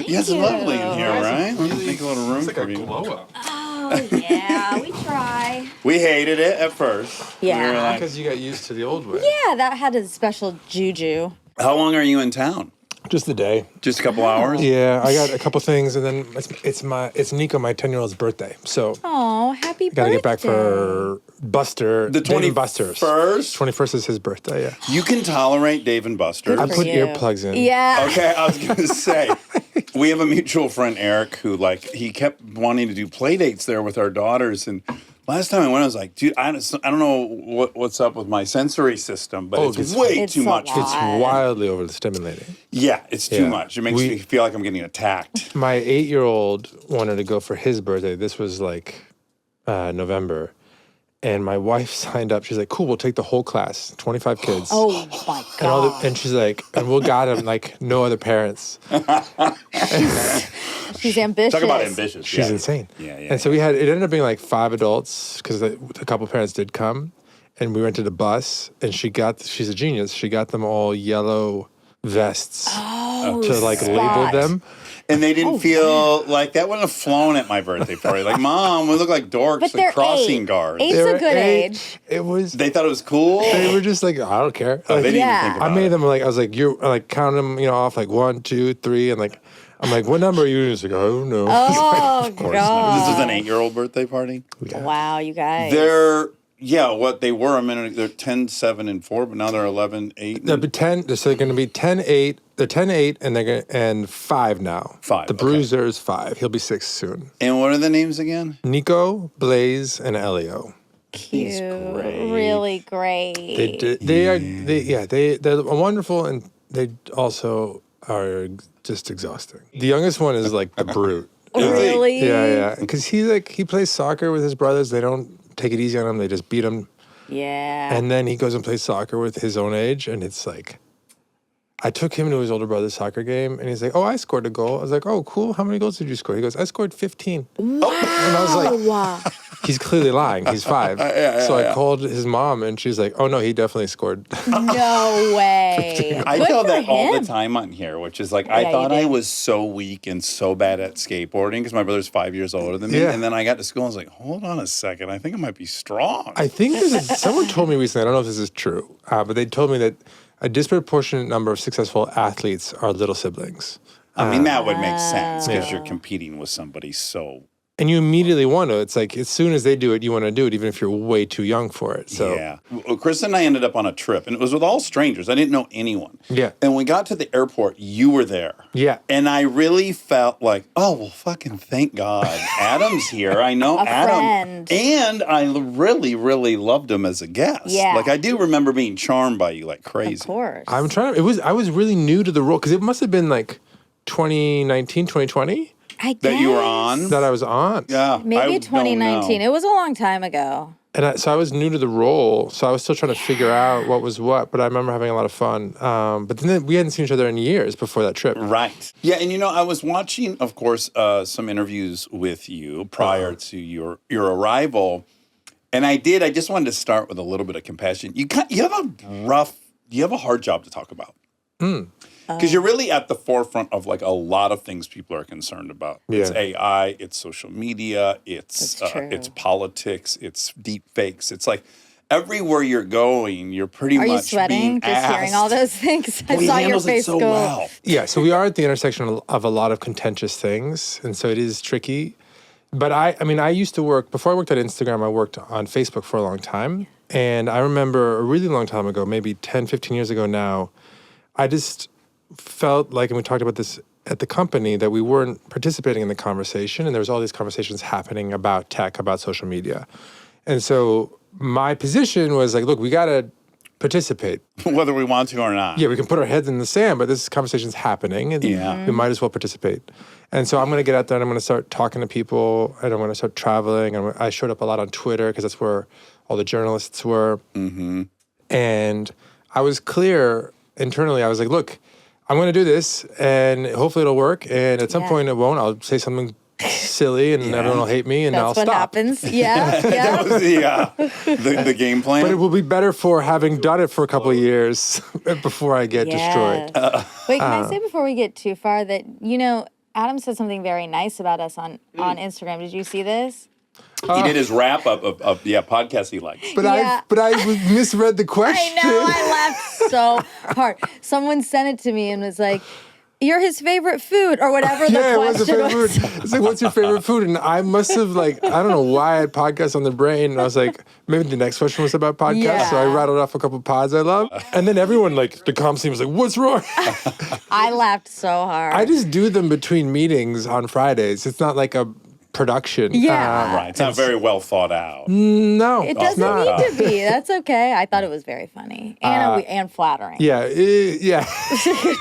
Yeah, it's lovely in here, right? Make a little room for you. Glow up. Oh, yeah, we try. We hated it at first. Yeah. We were like, Because you got used to the old way. Yeah, that had a special juju. how long are you in town? Just the day. Just a couple hours? Yeah, I got a couple things, and then it's Nico, my 10-year-old's birthday. So Oh, happy birthday. gotta get back for Buster. The Dave and Buster's. 21st? 21st is his birthday, yeah. You can tolerate Dave and Buster's. I for put you. earplugs in. Yeah. Okay, I was going to say, we have a mutual friend, Eric, who, he kept wanting to do play dates there with our daughters. And last time I went, I was like, dude, I don't know what's up with my sensory system, but it's way it's too a much. lot. It's wildly overstimulating. Yeah, it's too Yeah. much. It makes me feel like I'm getting attacked. My 8-year-old wanted to go for his birthday. This was November. And my wife signed up. She's like, cool, we'll take the whole class, 25 kids. Oh, my And, all God. and she's like, and we'll got him like no other parents. She's ambitious. Talk about ambitious. She's yeah. insane. Yeah. And so it ended up being like 5 adults because a couple parents did come. And we rented a bus, and she's a genius. She got them all yellow vests to label them. And they didn't feel like that wouldn't have flown at my birthday party. Like, Mom, we look like dorks But and they're crossing 8. guards. Eight's They a were good 8. age. It was. They thought it was cool. They were just like, I don't care. Oh, they didn't Yeah. even think about I made it. them I was like, you're like counting them, off like 1, 2, 3, and like I'm like, what number are you? He's like, I don't know. Oh, Of course God. not. This is an 8-year-old birthday party. Wow, you guys. They're what they were a minute. They're 10, 7, and 4, but now they're 11, 8. They'll be 10. So they're going to be 10, 8. They're 10, 8, and and 5 now. 5, The okay. Bruiser's 5. He'll be 6 soon. And what are the names again? Nico, Blaze, and Elio. Cute. He's great. Really great. They're wonderful, and they also are just exhausting. The youngest one is like the brute. Really? Yeah. Because he plays soccer with his brothers. They don't take it easy on him. They just beat him. Yeah. And then he goes and plays soccer with his own age, and it's like, I took him to his older brother's soccer game, and he's like, oh, I scored a goal. I was like, oh, cool. How many goals did you score? He goes, I scored 15. Wow. And I was like, he's clearly lying. He's 5. I called his mom, and she's like, oh, no, he definitely scored. No way. I Good tell for that all the him. time on here, which is like, Yeah, I you thought I do. was so weak and so bad at skateboarding because my brother's 5 years older than me. Yeah. And then I got to school and I was like, hold on a second. I think I might be strong. I think someone told me recently, I don't know if this is true, but they told me that a disproportionate number of successful athletes are little siblings. I mean, that would make sense because you're competing with somebody so... And you immediately want to. It's like, as soon as they do it, you want to do it, even if you're way too young for it. So Yeah. Well, Chris and I ended up on a trip, and it was with all strangers. I didn't know anyone. Yeah. And when we got to the airport, you were there. Yeah. And I really felt like, oh, well, fucking thank God. Adam's here. I know Adam. friend. And I really, really loved him as a guest. Yeah. Like, I do remember being charmed by you like crazy. Of course. I was really new to the role, because it must have been like 2019, 2020 I guess. That you were on? that I was on. Yeah. I Maybe don't 2019. know. It was a long time ago. And so I was new to the role, so I was still trying to figure out what was what, but I remember having a lot of fun. But then we hadn't seen each other in years before that trip. Right. Yeah, and I was watching, of course, some interviews with you prior to your arrival, and I just wanted to start with a little bit of compassion. You have a hard job to talk about. Because you're really at the forefront of like a lot of things people are concerned about. Yeah. It's AI, it's social media, That's true. it's politics, it's deep fakes. It's like everywhere you're going, you're pretty Are much you sweating being just hearing all asked. those things? I Well, he saw your handles it face so go. well. Yeah, so we are at the intersection of a lot of contentious things, and so it is tricky. But I used to work, before I worked at Instagram, I worked on Facebook for a long time. And I remember a really long time ago, maybe 10, 15 years ago now, I just felt like, and we talked about this at the company, that we weren't participating in the conversation, and there was all these conversations happening about tech, about social media. And so my position was like, look, we got to participate. Whether we want to or not. Yeah, we can put our heads in the sand, but this conversation's happening, and we might as well participate. And so I'm going to get out there, and I'm going to start talking to people, and I'm going to start traveling. And I showed up a lot on Twitter because that's where all the journalists were. Mm-hmm. And I was clear internally. I was like, look, I'm going to do this, and hopefully it'll work. And at some point it won't. I'll say something silly, and everyone will hate me, and I'll That's what stop. happens. Yeah. That Yeah. was the game plan. But it will be better for having done it for a couple of years before I get destroyed. Wait, can I say before we get too far that, Adam said something very nice about us on Instagram. Did you see this? He did his wrap up of podcasts he likes. But Yeah. I misread the question. I know, I laughed so hard. Someone sent it to me and was like, "You're his favorite food," or whatever the Yeah, what's your question favorite was. food? It's like, what's your favorite food? And I must have I don't know why I had podcasts on the brain. And I was like, maybe the next question was about podcasts. So I Yeah. rattled off a couple pods I love. And then everyone, the comms team was like, what's wrong? I laughed so hard. I just do them between meetings on Fridays. It's not like a production. Yeah. Right. It's not very well thought out. No. It it's doesn't not. need to be. That's okay. I thought it was very funny and flattering. Yeah, yeah.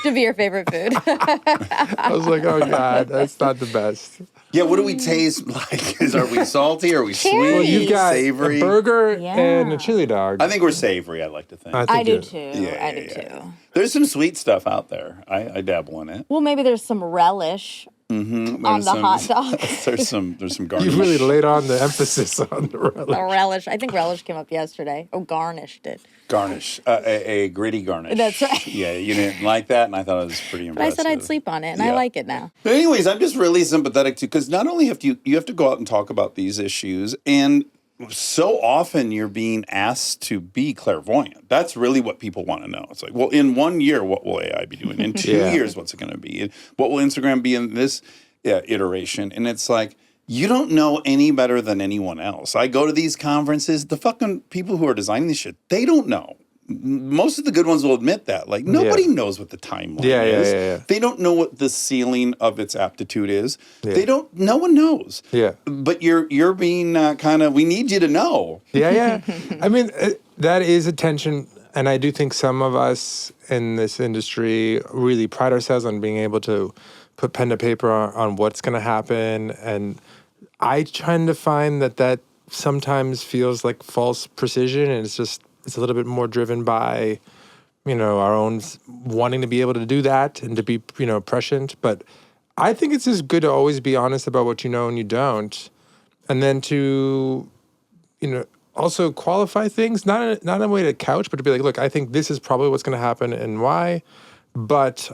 To be your favorite food. I was like, oh God, that's not the best. Yeah, what do we taste like? Are we salty? Are we Cherry. sweet? Well, You've got savory? a burger Yeah. and a chili dog. I think we're savory, I like to think. think I do you're- too. Yeah, I do yeah, too. There's some sweet stuff out there. I dabble in it. Well, maybe there's some relish on There's the some- hot dog. There's some You garnish. really laid on the emphasis on the relish. A relish. I think relish came up yesterday. Oh, garnish did. Garnish, a gritty garnish. That's right. Yeah, you didn't like that, and I thought it was pretty But I impressive. said I'd sleep on it, and I Yeah. like it now. But anyways, I'm just really sympathetic to, because not only you have to go out and talk about these issues, and so often you're being asked to be clairvoyant. That's really what people want to know. It's like, well, in 1 year, what will AI be doing? In 2 Yeah. years, what's it going to be? What will Instagram be in this iteration? And it's like, you don't know any better than anyone else. I go to these conferences, the fucking people who are designing this shit, they don't know. Most of the good ones will admit that. Like, nobody knows what the timeline is. Yeah. They don't know what the ceiling of its aptitude is. No one knows. Yeah. But you're being kind of, we need you to know. Yeah. I mean, that is a tension. And I do think some of us in this industry really pride ourselves on being able to put pen to paper on what's going to happen. And I tend to find that sometimes feels like false precision. And it's a little bit more driven by, our own wanting to be able to do that and to be, prescient. But I think it's just good to always be honest about what you know and you don't. And then to, also qualify things, not in a way to couch, but to be like, look, I think this is probably what's going to happen and why. But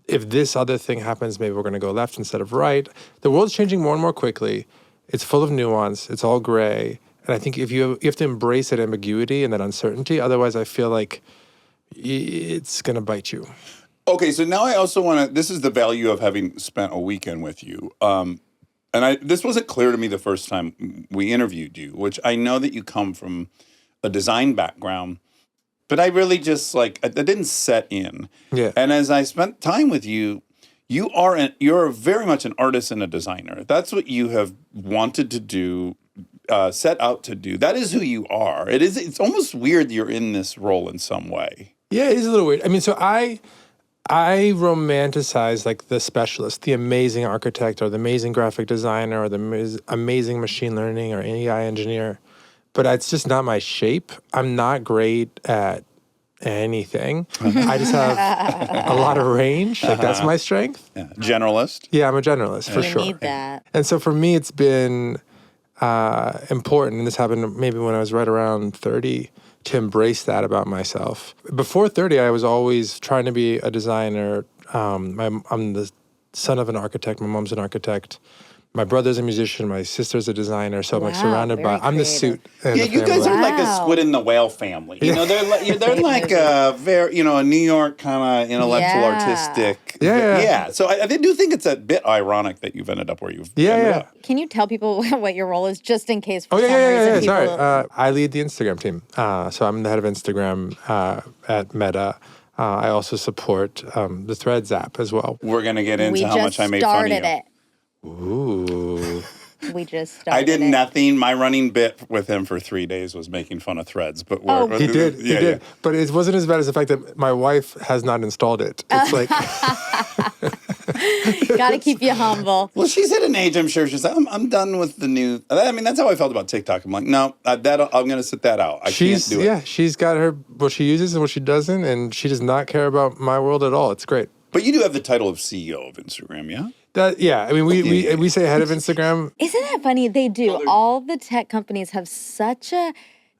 if this other thing happens, maybe we're going to go left instead of right. The world's changing more and more quickly. It's full of nuance. It's all gray. And I think if you have to embrace that ambiguity and that uncertainty. Otherwise, I feel like it's going to bite you. Okay, so now I also want to, this is the value of having spent a weekend with you. And this wasn't clear to me the first time we interviewed you, which I know that you come from a design background, but I really just that didn't set in. Yeah. And as I spent time with you, you're very much an artist and a designer. That's what you have wanted to do, set out to do. That is who you are. It's almost weird you're in this role in some way. Yeah, it is a little weird. I mean, so I romanticize the specialist, the amazing architect or the amazing graphic designer or the amazing machine learning or AI engineer, but it's just not my shape. I'm not great at anything. I just have a lot of range. That's my strength. Yeah. Generalist. Yeah, I'm a generalist for You sure. need that. And so for me, it's been important, and this happened maybe when I was right around 30, to embrace that about myself. Before 30, I was always trying to be a designer. I'm the son of an architect. My mom's an architect. My brother's a musician. My sister's a designer. So I'm Wow, surrounded by. very I'm the creative. suit. in Yeah, the you guys family. are like a Wow. squid in the whale family. They're like a very, a New York kind of intellectual, Yeah. artistic. Yeah. So I do think it's a bit ironic that you've ended up where you've ended Yeah. up. Can you tell people what your role is, just in case for Oh, some yeah. reason people... Sorry. I lead the Instagram team. So I'm the head of Instagram at Meta. I also support the Threads app as well. We're going to get into we how just much I made fun of you. started it. Ooh. We just started I did it. nothing. My running bit with him for 3 days was making fun of Threads. But we're, He did. He did. But it wasn't as bad as the fact that my wife has not installed it. It's like, Got to keep you humble. Well, she's at an age, I'm sure. She's like, I'm done with the new. I mean, that's how I felt about TikTok. I'm like, no, I'm going to sit that out. I can't do it. she's got what she uses and what she doesn't, and she does not care about my world at all. It's great. But you do have the title of CEO of Instagram, yeah? I mean, we say head of Instagram. Isn't that funny? They do. All the tech companies have such a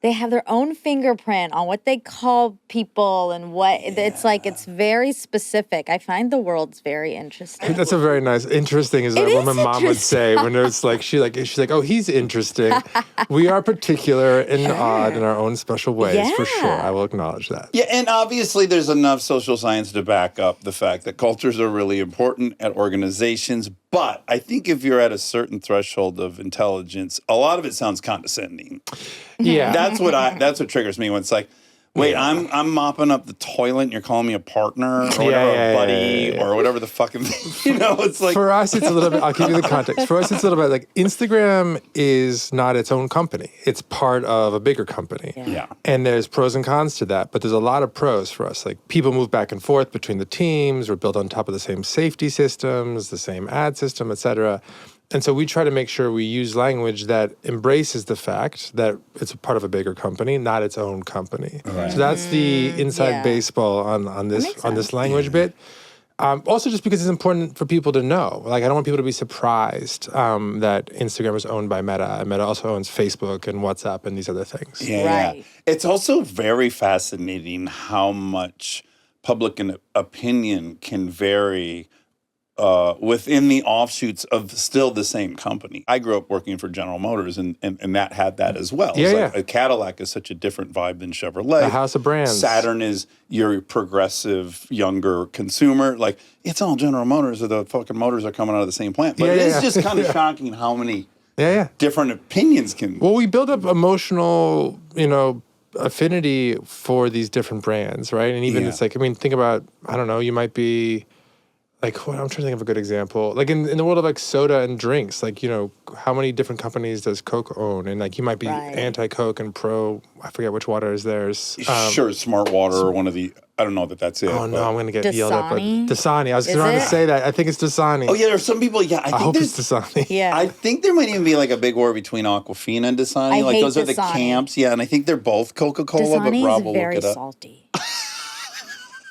they have their own fingerprint on what they call people and what it's like. It's very specific. I find the world's very interesting. That's a very nice. Interesting is what my mom would say when it's like she's like, oh, he's interesting. We are particular and odd in our own special ways, for sure. I will acknowledge that. Yeah, and obviously there's enough social science to back up the fact that cultures are really important at organizations. But I think if you're at a certain threshold of intelligence, a lot of it sounds condescending. Yeah, That's what triggers me when it's like, wait, I'm mopping up the toilet and you're calling me a partner or whatever, buddy, or whatever the fucking thing. It's like for us, it's a little bit. I'll give you the context. For us, it's a little bit like Instagram is not its own company. It's part of a bigger company. Yeah. And there's pros and cons to that, but there's a lot of pros for us. Like people move back and forth between the teams. We're built on top of the same safety systems, the same ad system, et cetera. And so we try to make sure we use language that embraces the fact that it's a part of a bigger company, not its own company. Right. So that's the inside baseball on this language bit. Also, just because it's important for people to know. Like, I don't want people to be surprised that Instagram is owned by Meta, and Meta also owns Facebook and WhatsApp and these other things. Yeah. It's also very fascinating how much public opinion can vary within the offshoots of still the same company. I grew up working for General Motors, and that had that as well. A Cadillac is such a different vibe than Chevrolet. The house of brands. Saturn is your progressive, younger consumer. Like, it's all General Motors, or the fucking motors are coming out of the same plant. But it's just kind of shocking how many different opinions can... Well, we build up emotional, affinity for these different brands, right? And even it's like, I mean, think about, I don't know, you might be... Like, I'm trying to think of a good example. Like in the world of like soda and drinks, like, how many different companies does Coke own? And like, you might be anti-Coke and pro, I forget which water is theirs. Sure, Smart Water or one of the, I don't know that's it. Oh, no, I'm going to get yelled at. But Dasani. I was Is trying it? to say that. I think it's Dasani. Oh, yeah, there are some people, I hope it's Dasani. Yeah. I think there might even be like a big war between Aquafina and Dasani. I like, hate those are the Dasani. camps. Yeah, and I think they're both Coca-Cola, but Dasani Rob will is very look it up. salty.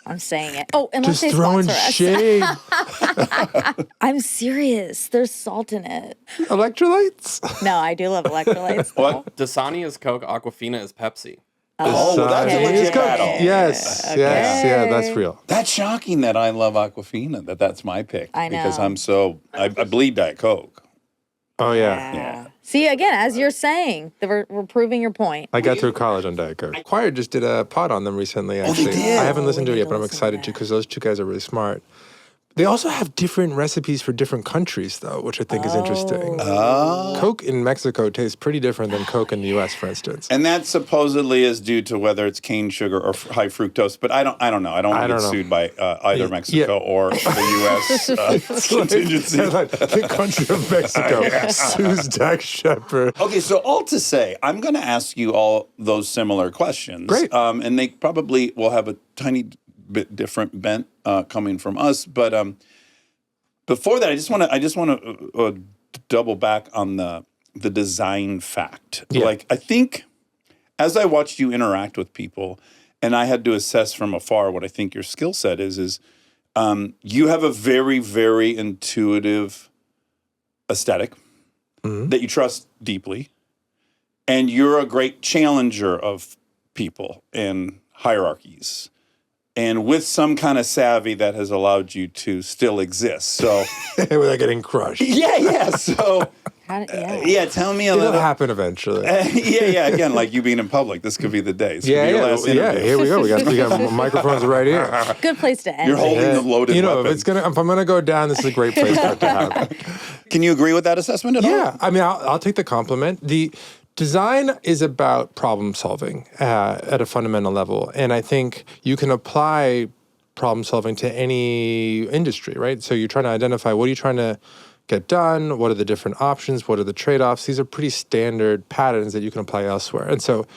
I'm saying it. Oh, unless Just they throwing sponsor us. shade. I'm serious. There's salt in it. Electrolytes? No, I do love electrolytes. What? Dasani is Coke, Aquafina is Pepsi. Oh, well, that's a Dasani legit is Coke. battle. Yes, Okay. yes, yeah, that's real. That's shocking that I love Aquafina, that's my pick. I know. Because I bleed Diet Coke. Oh, yeah. Yeah. See, again, as you're saying, we're proving your point. I got through college on Diet Coke. Choir just did a pod on them recently, actually. they did? I haven't listened to it we yet, need but to I'm listen excited to because those two guys are really smart. They also have different recipes for different countries, though, which I think is interesting. Oh. Coke in Mexico tastes pretty different than Coke in the U.S., for instance. And that supposedly is due to whether it's cane sugar or high fructose, but I don't know. I don't want to get sued by either Mexico or the U.S. contingency. The country of Mexico sues Dax Shepard. Okay, so all to say, I'm going to ask you all those similar questions. Great. And they probably will have a tiny bit different bent coming from us. But before that, I just want to double back on the design fact. Yeah. Like, I think as I watched you interact with people, and I had to assess from afar what I think your skill set is you have a very, very intuitive aesthetic that you trust deeply, and you're a great challenger of people and hierarchies, and with some kind of savvy that has allowed you to still exist. So, Without getting crushed. yeah. So, tell me a It'll little. happen eventually. Again, like you being in public, this could be the day. This could be your last interview. Here we go. We got microphones right here. Good place to end. You're holding the loaded weapon. If I'm gonna go down, this is a great place for it to happen. Can you agree with that assessment at all? Yeah, I mean, I'll take the compliment. The design is about problem solving at a fundamental level, and I think you can apply problem solving to any industry, right? So you're trying to identify what are you trying to get done, what are the different options, what are the trade-offs. These are pretty standard patterns that you can apply elsewhere, and so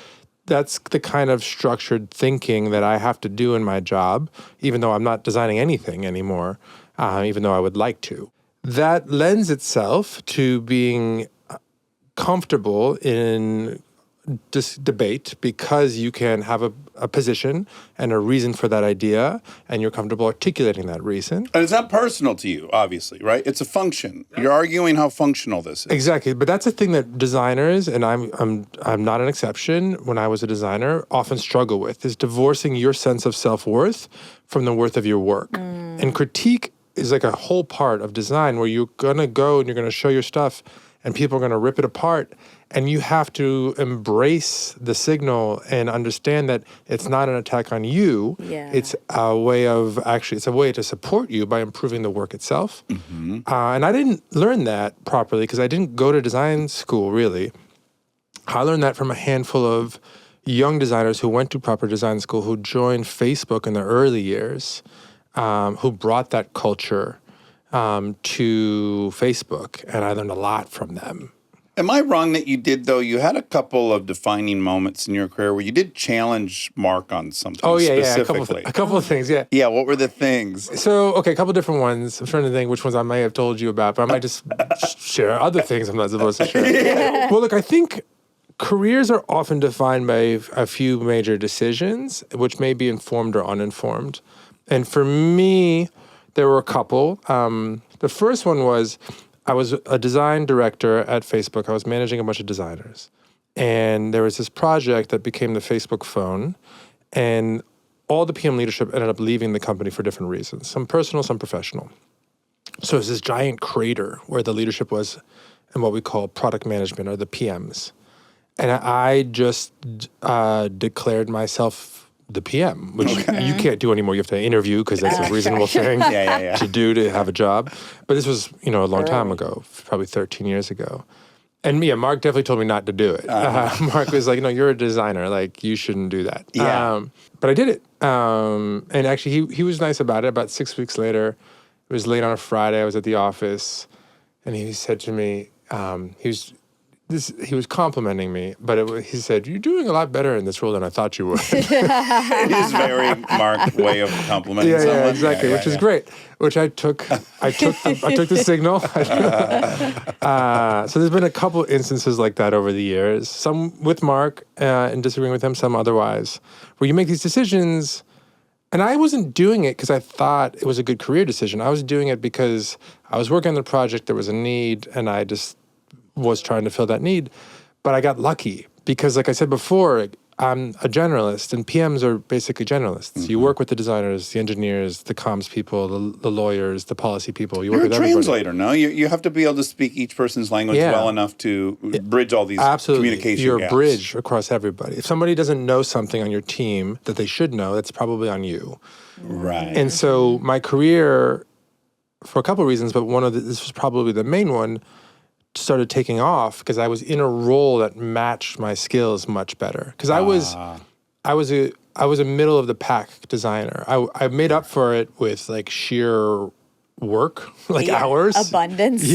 that's the kind of structured thinking that I have to do in my job, even though I'm not designing anything anymore, even though I would like to. That lends itself to being comfortable in debate because you can have a position and a reason for that idea, and you're comfortable articulating that reason. And it's not personal to you, obviously, right? It's a function. You're arguing how functional this is. Exactly, but that's a thing that designers, and I'm not an exception. When I was a designer, often struggle with is divorcing your sense of self-worth from the worth of your work. And critique is like a whole part of design where you're gonna go and you're gonna show your stuff, and people are gonna rip it apart. And you have to embrace the signal and understand that it's not an attack on you. Yeah. It's a way to support you by improving the work itself. And I didn't learn that properly because I didn't go to design school, really. I learned that from a handful of young designers who went to proper design school, who joined Facebook in their early years, who brought that culture to Facebook. And I learned a lot from them. Am I wrong that you did, though? You had a couple of defining moments in your career where you did challenge Mark on something specifically. A couple of things, yeah. Yeah, what were the things? So, okay, a couple of different ones. I'm trying to think which ones I may have told you about, but I might just share other things I'm not supposed to share. Well, look, I think careers are often defined by a few major decisions, which may be informed or uninformed. And for me, there were a couple. The first one was I was a design director at Facebook. I was managing a bunch of designers. And there was this project that became the Facebook phone. And all the PM leadership ended up leaving the company for different reasons, some personal, some professional. So it was this giant crater where the leadership was in what we call product management, or the PMs. And I just declared myself the PM, which you can't do anymore. You have to interview because that's a reasonable thing to do to have a job. But this was, a long time ago, probably 13 years ago. And Mark definitely told me not to do it. Mark was like, no, you're a designer. Like, you shouldn't do that. Yeah. But I did it. And actually, he was nice about it. About 6 weeks later, it was late on a Friday. I was at the office. And he said to me, he was complimenting me, but he said, "You're doing a lot better in this role than I thought you would." It is very Mark way of complimenting someone. Yeah, exactly, which is great. Which I took the signal. So there's been a couple instances like that over the years. Some with Mark and disagreeing with him, some otherwise, where you make these decisions. And I wasn't doing it because I thought it was a good career decision. I was doing it because I was working on the project. There was a need, and I just was trying to fill that need. But I got lucky because, like I said before, I'm a generalist, and PMs are basically generalists. You work with the designers, the engineers, the comms people, the lawyers, the policy people. You're work with a everybody. translator, no? You have to be able to speak each person's language well enough to bridge all these communication You're gaps. a bridge across everybody. If somebody doesn't know something on your team that they should know, that's probably on you. Right. And so my career, for a couple of reasons, but this was probably the main one, started taking off because I was in a role that matched my skills much better. Because I was a middle of the pack designer. I made up for it with like sheer work, like hours, abundance.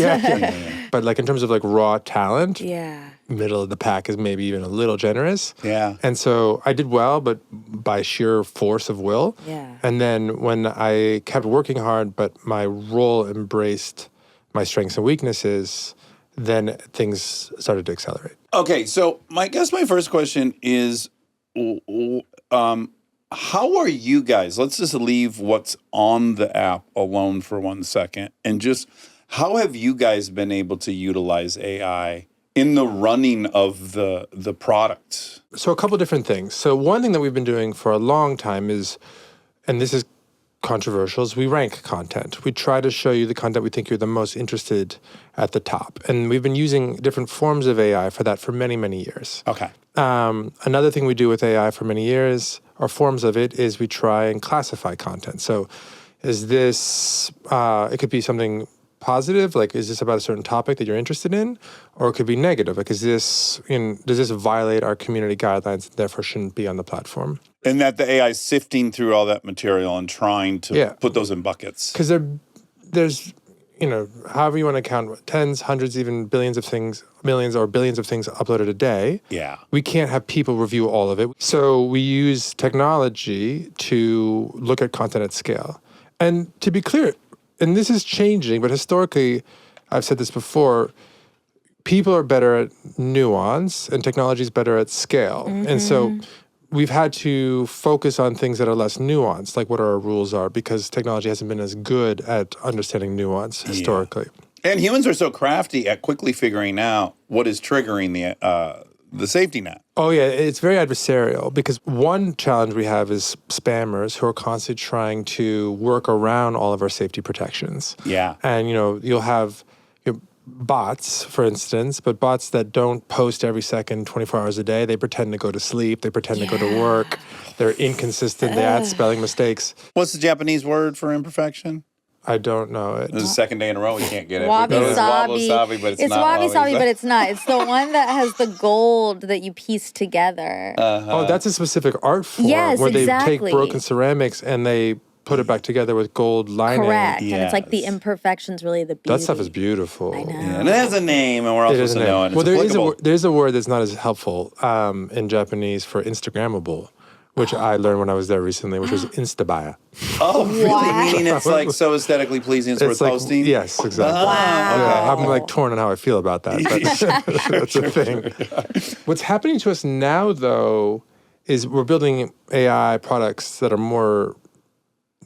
But like in terms of like raw talent, Yeah. middle of the pack is maybe even a little generous. Yeah. And so I did well, but by sheer force of will. Yeah. And then when I kept working hard, but my role embraced my strengths and weaknesses, then things started to accelerate. Okay, so my first question is, how are you guys? Let's just leave what's on the app alone for 1 second, and just how have you guys been able to utilize AI in the running of the product? So a couple different things. So one thing that we've been doing for a long time is, and this is controversial, is we rank content. We try to show you the content we think you're the most interested at the top. And we've been using different forms of AI for that for many, many years. Okay. Another thing we do with AI for many years, or forms of it, is we try and classify content. So is this, it could be something positive, like is this about a certain topic that you're interested in? Or it could be negative, like does this violate our community guidelines and therefore shouldn't be on the platform? And that the AI is sifting through all that material and trying to put those in buckets. Because there's, however you want to count, tens, hundreds, even billions of things, millions or billions of things uploaded a day. Yeah. We can't have people review all of it. So we use technology to look at content at scale. And to be clear, and this is changing, but historically, I've said this before, people are better at nuance and technology is better at scale. And so we've had to focus on things that are less nuanced, like what our rules are, because technology hasn't been as good at understanding nuance historically. And humans are so crafty at quickly figuring out what is triggering the safety net. Oh, yeah, it's very adversarial because one challenge we have is spammers who are constantly trying to work around all of our safety protections. Yeah. And, you'll have bots, for instance, but bots that don't post every second, 24 hours a day. They pretend to go to sleep. They pretend to go to work. They're inconsistent. They add spelling mistakes. What's the Japanese word for imperfection? I don't know it. This is the second day in a row we can't get it. Wabi-sabi. But it's It's not wabi-sabi, but it's not. It's the one that has the gold that you piece together. Oh, that's a specific art form Yes, where they exactly. take broken ceramics and they put it back together with gold lining. Correct. And it's like the Yes. imperfection's really the beauty. That stuff is beautiful. I know. Yeah, and it has a name, and we're all It supposed is to a know name. it. Well, It's there's a word that's not as helpful in Japanese for Instagrammable, which I learned when I was there recently, which was Instabaya. Oh, really? Wow. Meaning it's like so aesthetically pleasing it's worth like, posting? yes, exactly. Wow. Yeah, I'm like torn on how I feel about that, but that's a thing. What's happening to us now, though, is we're building AI products that are more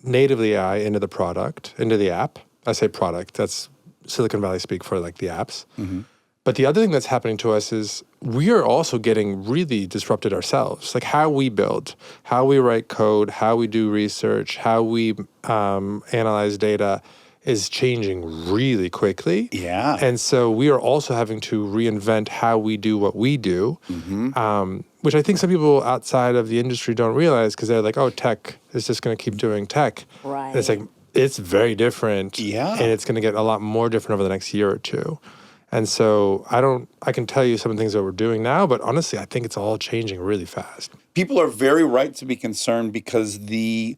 natively AI into the product, into the app. I say product, that's Silicon Valley speak for like the apps. But the other thing that's happening to us is we are also getting really disrupted ourselves. Like how we build, how we write code, how we do research, how we analyze data is changing really quickly. Yeah. And so we are also having to reinvent how we do what we do, which I think some people outside of the industry don't realize because they're like, oh, tech is just going to keep doing tech. Right. And it's like, it's very different. Yeah. And it's going to get a lot more different over the next year or two. And so I can tell you some of the things that we're doing now, but honestly, I think it's all changing really fast. People are very right to be concerned because the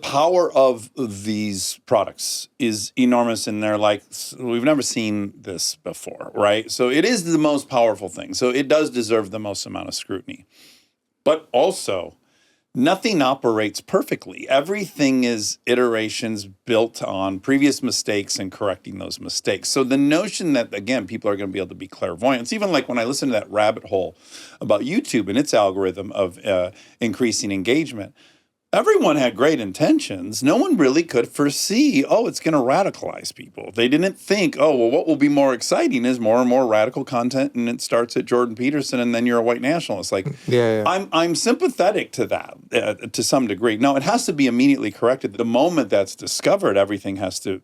power of these products is enormous, and they're like, we've never seen this before, right? So it is the most powerful thing. So it does deserve the most amount of scrutiny. But also, nothing operates perfectly. Everything is iterations built on previous mistakes and correcting those mistakes. So the notion that, again, people are going to be able to be clairvoyant, it's even like when I listen to that rabbit hole about YouTube and its algorithm of increasing engagement, everyone had great intentions. No one really could foresee, it's going to radicalize people. They didn't think, well, what will be more exciting is more and more radical content, and it starts at Jordan Peterson, and then you're a white nationalist. Like, Yeah. I'm sympathetic to that to some degree. No, it has to be immediately corrected. The moment that's discovered, everything has to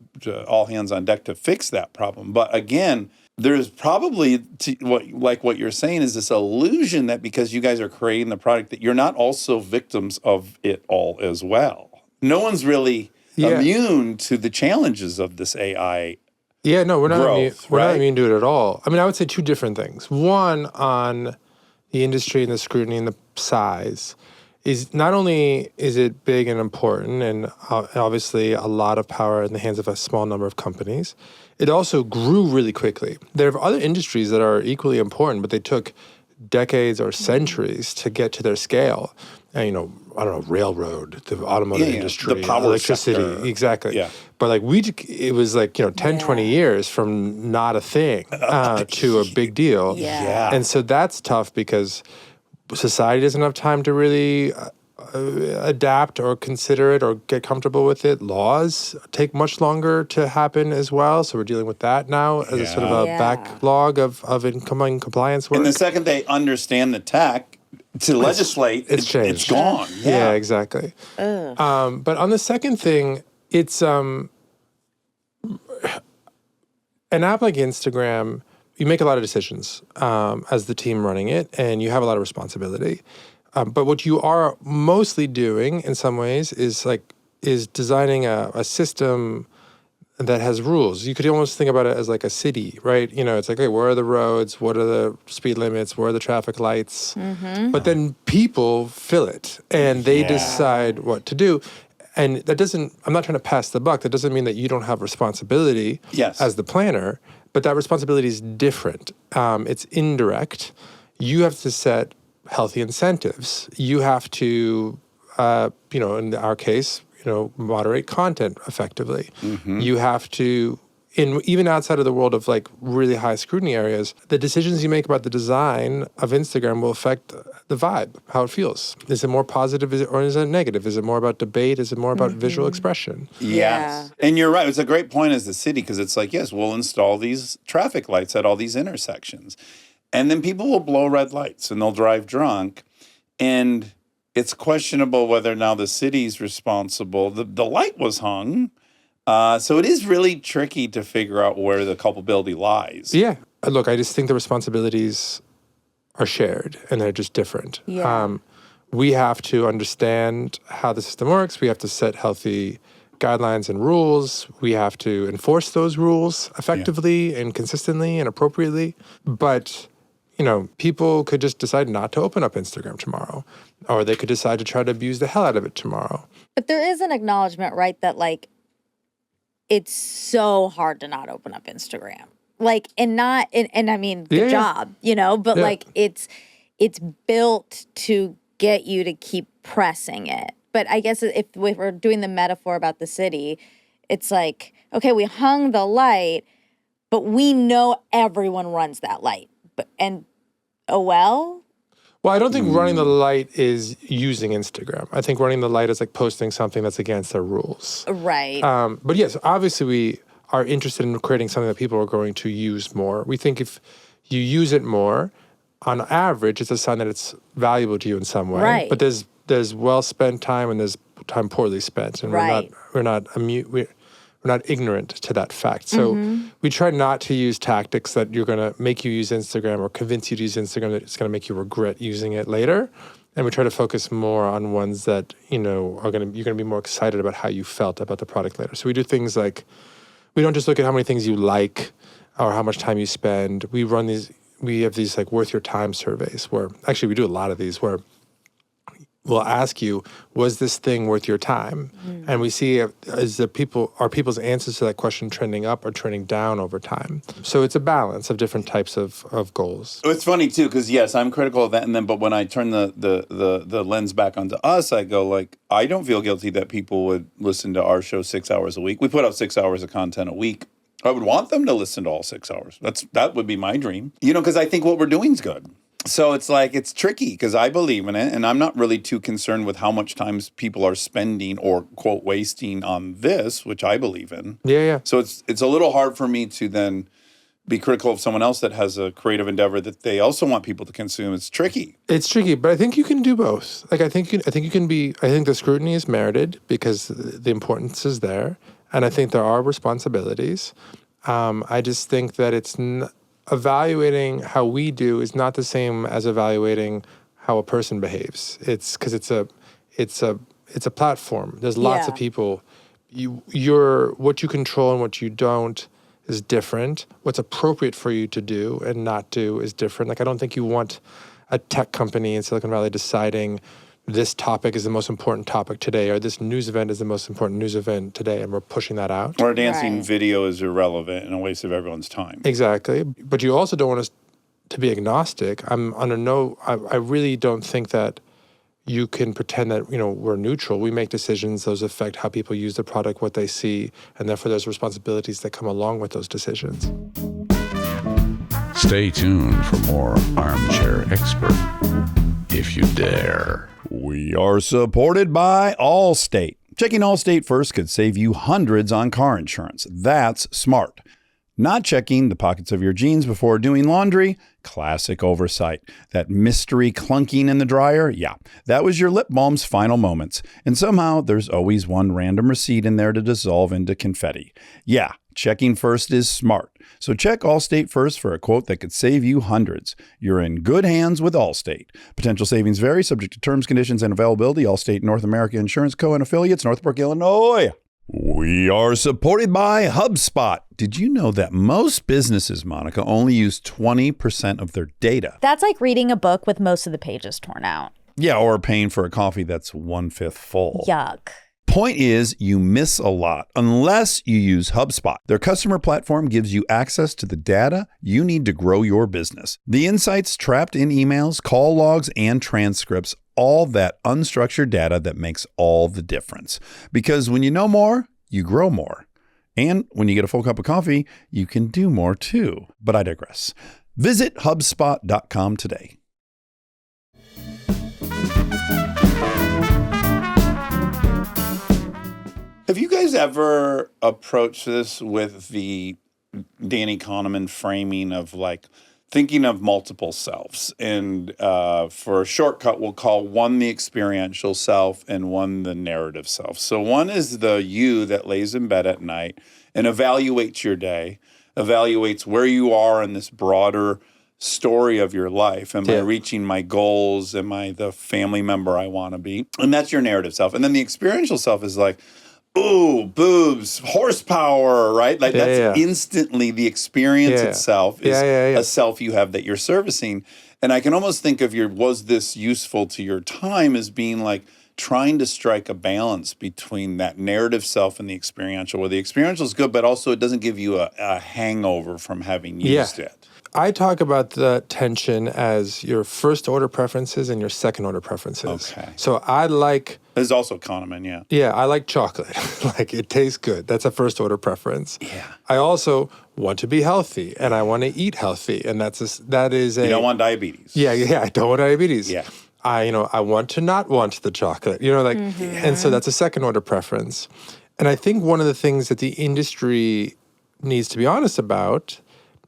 all hands on deck to fix that problem. But again, there's probably, what you're saying is this illusion that because you guys are creating the product that you're not also victims of it all as well. No one's really immune to the challenges of this AI. Yeah, no, we're not growth, we're right? not immune to it at all. I mean, I would say two different things. One, on the industry and the scrutiny and the size, is not only is it big and important and obviously a lot of power in the hands of a small number of companies, it also grew really quickly. There are other industries that are equally important, but they took decades or centuries to get to their scale. And, railroad, the automotive industry, the power electricity, sector. exactly. Yeah. But it was 10, 20 years from not a thing to a big deal. Yeah. And so that's tough because society doesn't have time to really adapt or consider it or get comfortable with it. Laws take much longer to happen as well. So we're dealing with that now as a sort of a backlog of incoming compliance work. And the second they understand the tech to legislate, it's changed. It's gone. Yeah, exactly. But on the second thing, it's an app like Instagram, you make a lot of decisions as the team running it, and you have a lot of responsibility. But what you are mostly doing in some ways is designing a system that has rules. You could almost think about it as like a city, right? It's like, hey, where are the roads? What are the speed limits? Where are the traffic lights? But then people fill it and they decide what to do. And that doesn't, I'm not trying to pass the buck. That doesn't mean that you don't have responsibility as the planner, but that responsibility is different. It's indirect. You have to set healthy incentives. You have to, in our case, moderate content effectively. You have to even outside of the world of like really high scrutiny areas, the decisions you make about the design of Instagram will affect the vibe, how it feels. Is it more positive or is it negative? Is it more about debate? Is it more about visual expression? Yes. And you're right. It's a great point as the city, because it's like, yes, we'll install these traffic lights at all these intersections. And then people will blow red lights and they'll drive drunk. And it's questionable whether now the city's responsible. The light was hung. So it is really tricky to figure out where the culpability lies. Yeah. Look, I just think the responsibilities are shared and they're just different. Yeah. We have to understand how the system works. We have to set healthy guidelines and rules. We have to enforce those rules effectively and consistently and appropriately. But, people could just decide not to open up Instagram tomorrow, or they could decide to try to abuse the hell out of it tomorrow. But there is an acknowledgement, right, that like it's so hard to not open up Instagram. Like, and I mean, good job, but like it's built to get you to keep pressing it. But I guess if we're doing the metaphor about the city, it's like, okay, we hung the light, but we know everyone runs that light. Well, I don't think running the light is using Instagram. I think running the light is like posting something that's against their rules. Right. But yes, obviously we are interested in creating something that people are going to use more. We think if you use it more, on average, it's a sign that it's valuable to you in some way. Right. But there's well spent time and there's time poorly spent, and we're not ignorant to that fact. So we try not to use tactics that you're going to make you use Instagram or convince you to use Instagram that it's going to make you regret using it later. And we try to focus more on ones that, you're going to be more excited about how you felt about the product later. So we do things like, we don't just look at how many things you like or how much time you spend. We have these like worth your time surveys where, actually we do a lot of these where we'll ask you, was this thing worth your time? And we see are people's answers to that question trending up or trending down over time. So it's a balance of different types of goals. It's funny too, because yes, I'm critical of that, but when I turn the lens back onto us, I go like, I don't feel guilty that people would listen to our show 6 hours a week. We put out 6 hours of content a week. I would want them to listen to all 6 hours. That would be my dream, because I think what we're doing is good. So it's like, it's tricky because I believe in it, and I'm not really too concerned with how much time people are spending or, quote, wasting on this, which I believe in. Yeah. So it's a little hard for me to then be critical of someone else that has a creative endeavor that they also want people to consume. It's tricky. It's tricky, but I think you can do both. Like, I think the scrutiny is merited because the importance is there, and I think there are responsibilities. I just think that evaluating how we do is not the same as evaluating how a person behaves. It's because it's a platform. There's lots of people. What you control and what you don't is different. What's appropriate for you to do and not do is different. Like, I don't think you want a tech company in Silicon Valley deciding this topic is the most important topic today, or this news event is the most important news event today, and we're pushing that out. Or a dancing video is irrelevant and a waste of everyone's time. Exactly. But you also don't want us to be agnostic. I really don't think that you can pretend that, we're neutral. We make decisions. Those affect how people use the product, what they see, and therefore there's responsibilities that come along with those decisions. Stay tuned for more Armchair Expert, if you dare. We are supported by Allstate. Checking Allstate first could save you hundreds on car insurance. That's smart. Not checking the pockets of your jeans before doing laundry? Classic oversight. That mystery clunking in the dryer? Yeah, that was your lip balm's final moments. And somehow there's always one random receipt in there to dissolve into confetti. Yeah, checking first is smart. So check Allstate first for a quote that could save you hundreds. You're in good hands with Allstate. Potential savings vary, subject to terms, conditions, and availability. Allstate North America Insurance Co. and affiliates, Northbrook, Illinois. We are supported by HubSpot. Did you know that most businesses, Monica, only use 20% of their data? That's like reading a book with most of the pages torn out. Yeah, or paying for a coffee that's 1/5 full. Yuck. Point is, you miss a lot unless you use HubSpot. Their customer platform gives you access to the data you need to grow your business. The insights trapped in emails, call logs, and transcripts, all that unstructured data that makes all the difference. Because when you know more, you grow more. And when you get a full cup of coffee, you can do more too. But I digress. Visit HubSpot.com today. Have you guys ever approached this with the Danny Kahneman framing of like thinking of multiple selves? And for a shortcut, we'll call one the experiential self and one the narrative self. So one is the you that lays in bed at night and evaluates your day, evaluates where you are in this broader story of your life. Am I reaching my goals? Am I the family member I want to be? And that's your narrative self. And then the experiential self is like, ooh, boobs, horsepower, right? Like that's instantly the experience itself is a self you have that you're servicing. And I can almost think of was this useful to your time as being like trying to strike a balance between that narrative self and the experiential, where the experiential is good, but also it doesn't give you a hangover from having used it. I talk about the tension as your first order preferences and your second order preferences. Okay. So I like... There's also Kahneman, yeah. Yeah, I like chocolate. Like, it tastes good. That's a first order preference. Yeah. I also want to be healthy, and I want to eat healthy, and that is a... You don't want diabetes. Yeah, I don't want diabetes. Yeah. I want to not want the chocolate. And so that's a second order preference. And I think one of the things that the industry needs to be honest about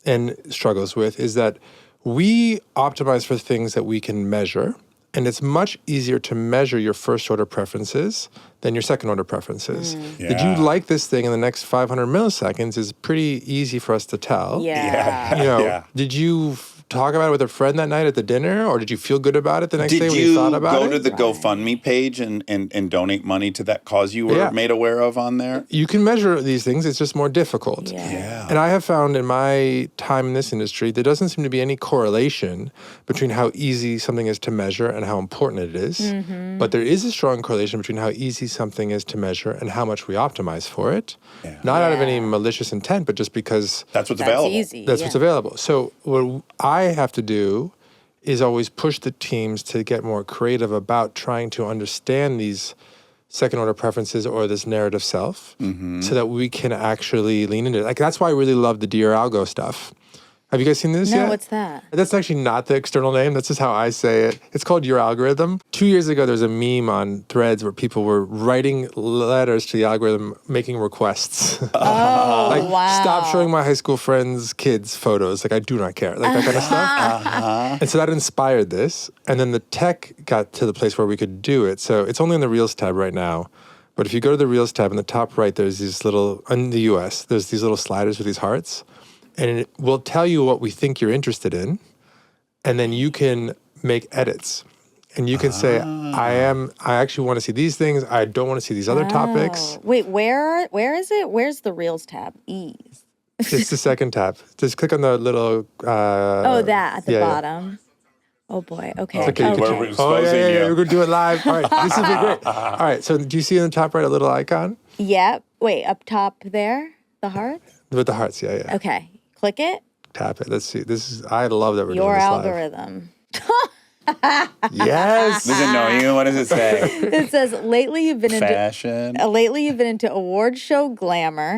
and struggles with is that we optimize for things that we can measure, and it's much easier to measure your first order preferences than your second order preferences. Did you like this thing in the next 500 milliseconds is pretty easy for us to tell. Did you talk about it with a friend that night at the dinner, or did you feel good about it the next day when you thought about it? Did you go to the GoFundMe page and donate money to that cause you were made aware of on there? You can measure these things. It's just more difficult. Yeah. And I have found in my time in this industry, there doesn't seem to be any correlation between how easy something is to measure and how important it is. But there is a strong correlation between how easy something is to measure and how much we optimize for it. Not out of any malicious intent, but just because that's what's available. Easy. That's what's available. So what I have to do is always push the teams to get more creative about trying to understand these second order preferences or this narrative self so that we can actually lean into it. Like, that's why I really love the Dear Algo stuff. Have you guys seen this yet? No, what's that? That's actually not the external name. That's just how I say it. It's called Your Algorithm. 2 years ago, there was a meme on Threads where people were writing letters to the algorithm, making requests. Wow. Stop showing my high school friends' kids' photos. Like, I do not care. Like, that kind of stuff. And so that inspired this. And then the tech got to the place where we could do it. So it's only in the Reels tab right now. But if you go to the Reels tab in the top right, there's these little, in the US, there's these little sliders with these hearts. And it will tell you what we think you're interested in, and then you can make edits. And you can say, I actually want to see these things. I don't want to see these other topics. Wait, where is it? Where's the Reels tab? Ease. It's the second tab. Just click on the little... that at the bottom. Oh boy. Okay. Okay. We're exposing you. We're going to do it live. All right. This will be great. All right. So do you see in the top right a little icon? Yep. Wait, up top there? The heart? With the hearts, yeah. Okay. Click it. Tap it. Let's see. I love that we're doing Your this algorithm. Yes. Does it know you? What does it say? It says lately you've been Fashion. Lately you've been into award show glamour,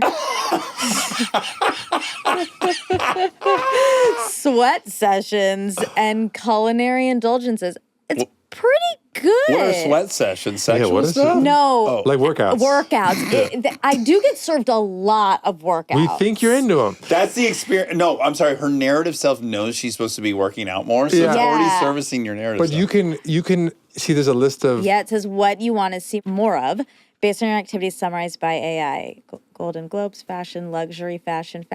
sweat sessions, and culinary indulgences. It's pretty good. What are sweat sessions? Sexual what is stuff? it? No. Like workouts. I do get served a lot of workouts. We think you're into them. That's the experience. No, I'm sorry. Her narrative self knows she's supposed to be working out more, so it's already servicing your narrative But self. you can see there's a list of... Yeah, it says what you want to see more of based on your activities summarized by AI. Golden Globes, fashion, luxury, fashion.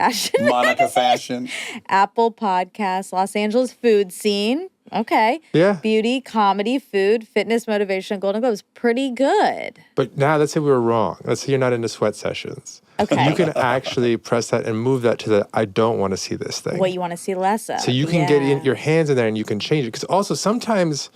Monica fashion. Apple Podcasts, Los Angeles food scene. Okay. Yeah. Beauty, comedy, food, fitness, motivation, Golden Globes. Pretty good. But now let's say we were wrong. Let's say you're not into sweat sessions. Okay. You can actually press that and move that to the I don't want to see this thing. What you want to see less of. So you can get your hands in there and you can change it. Because also sometimes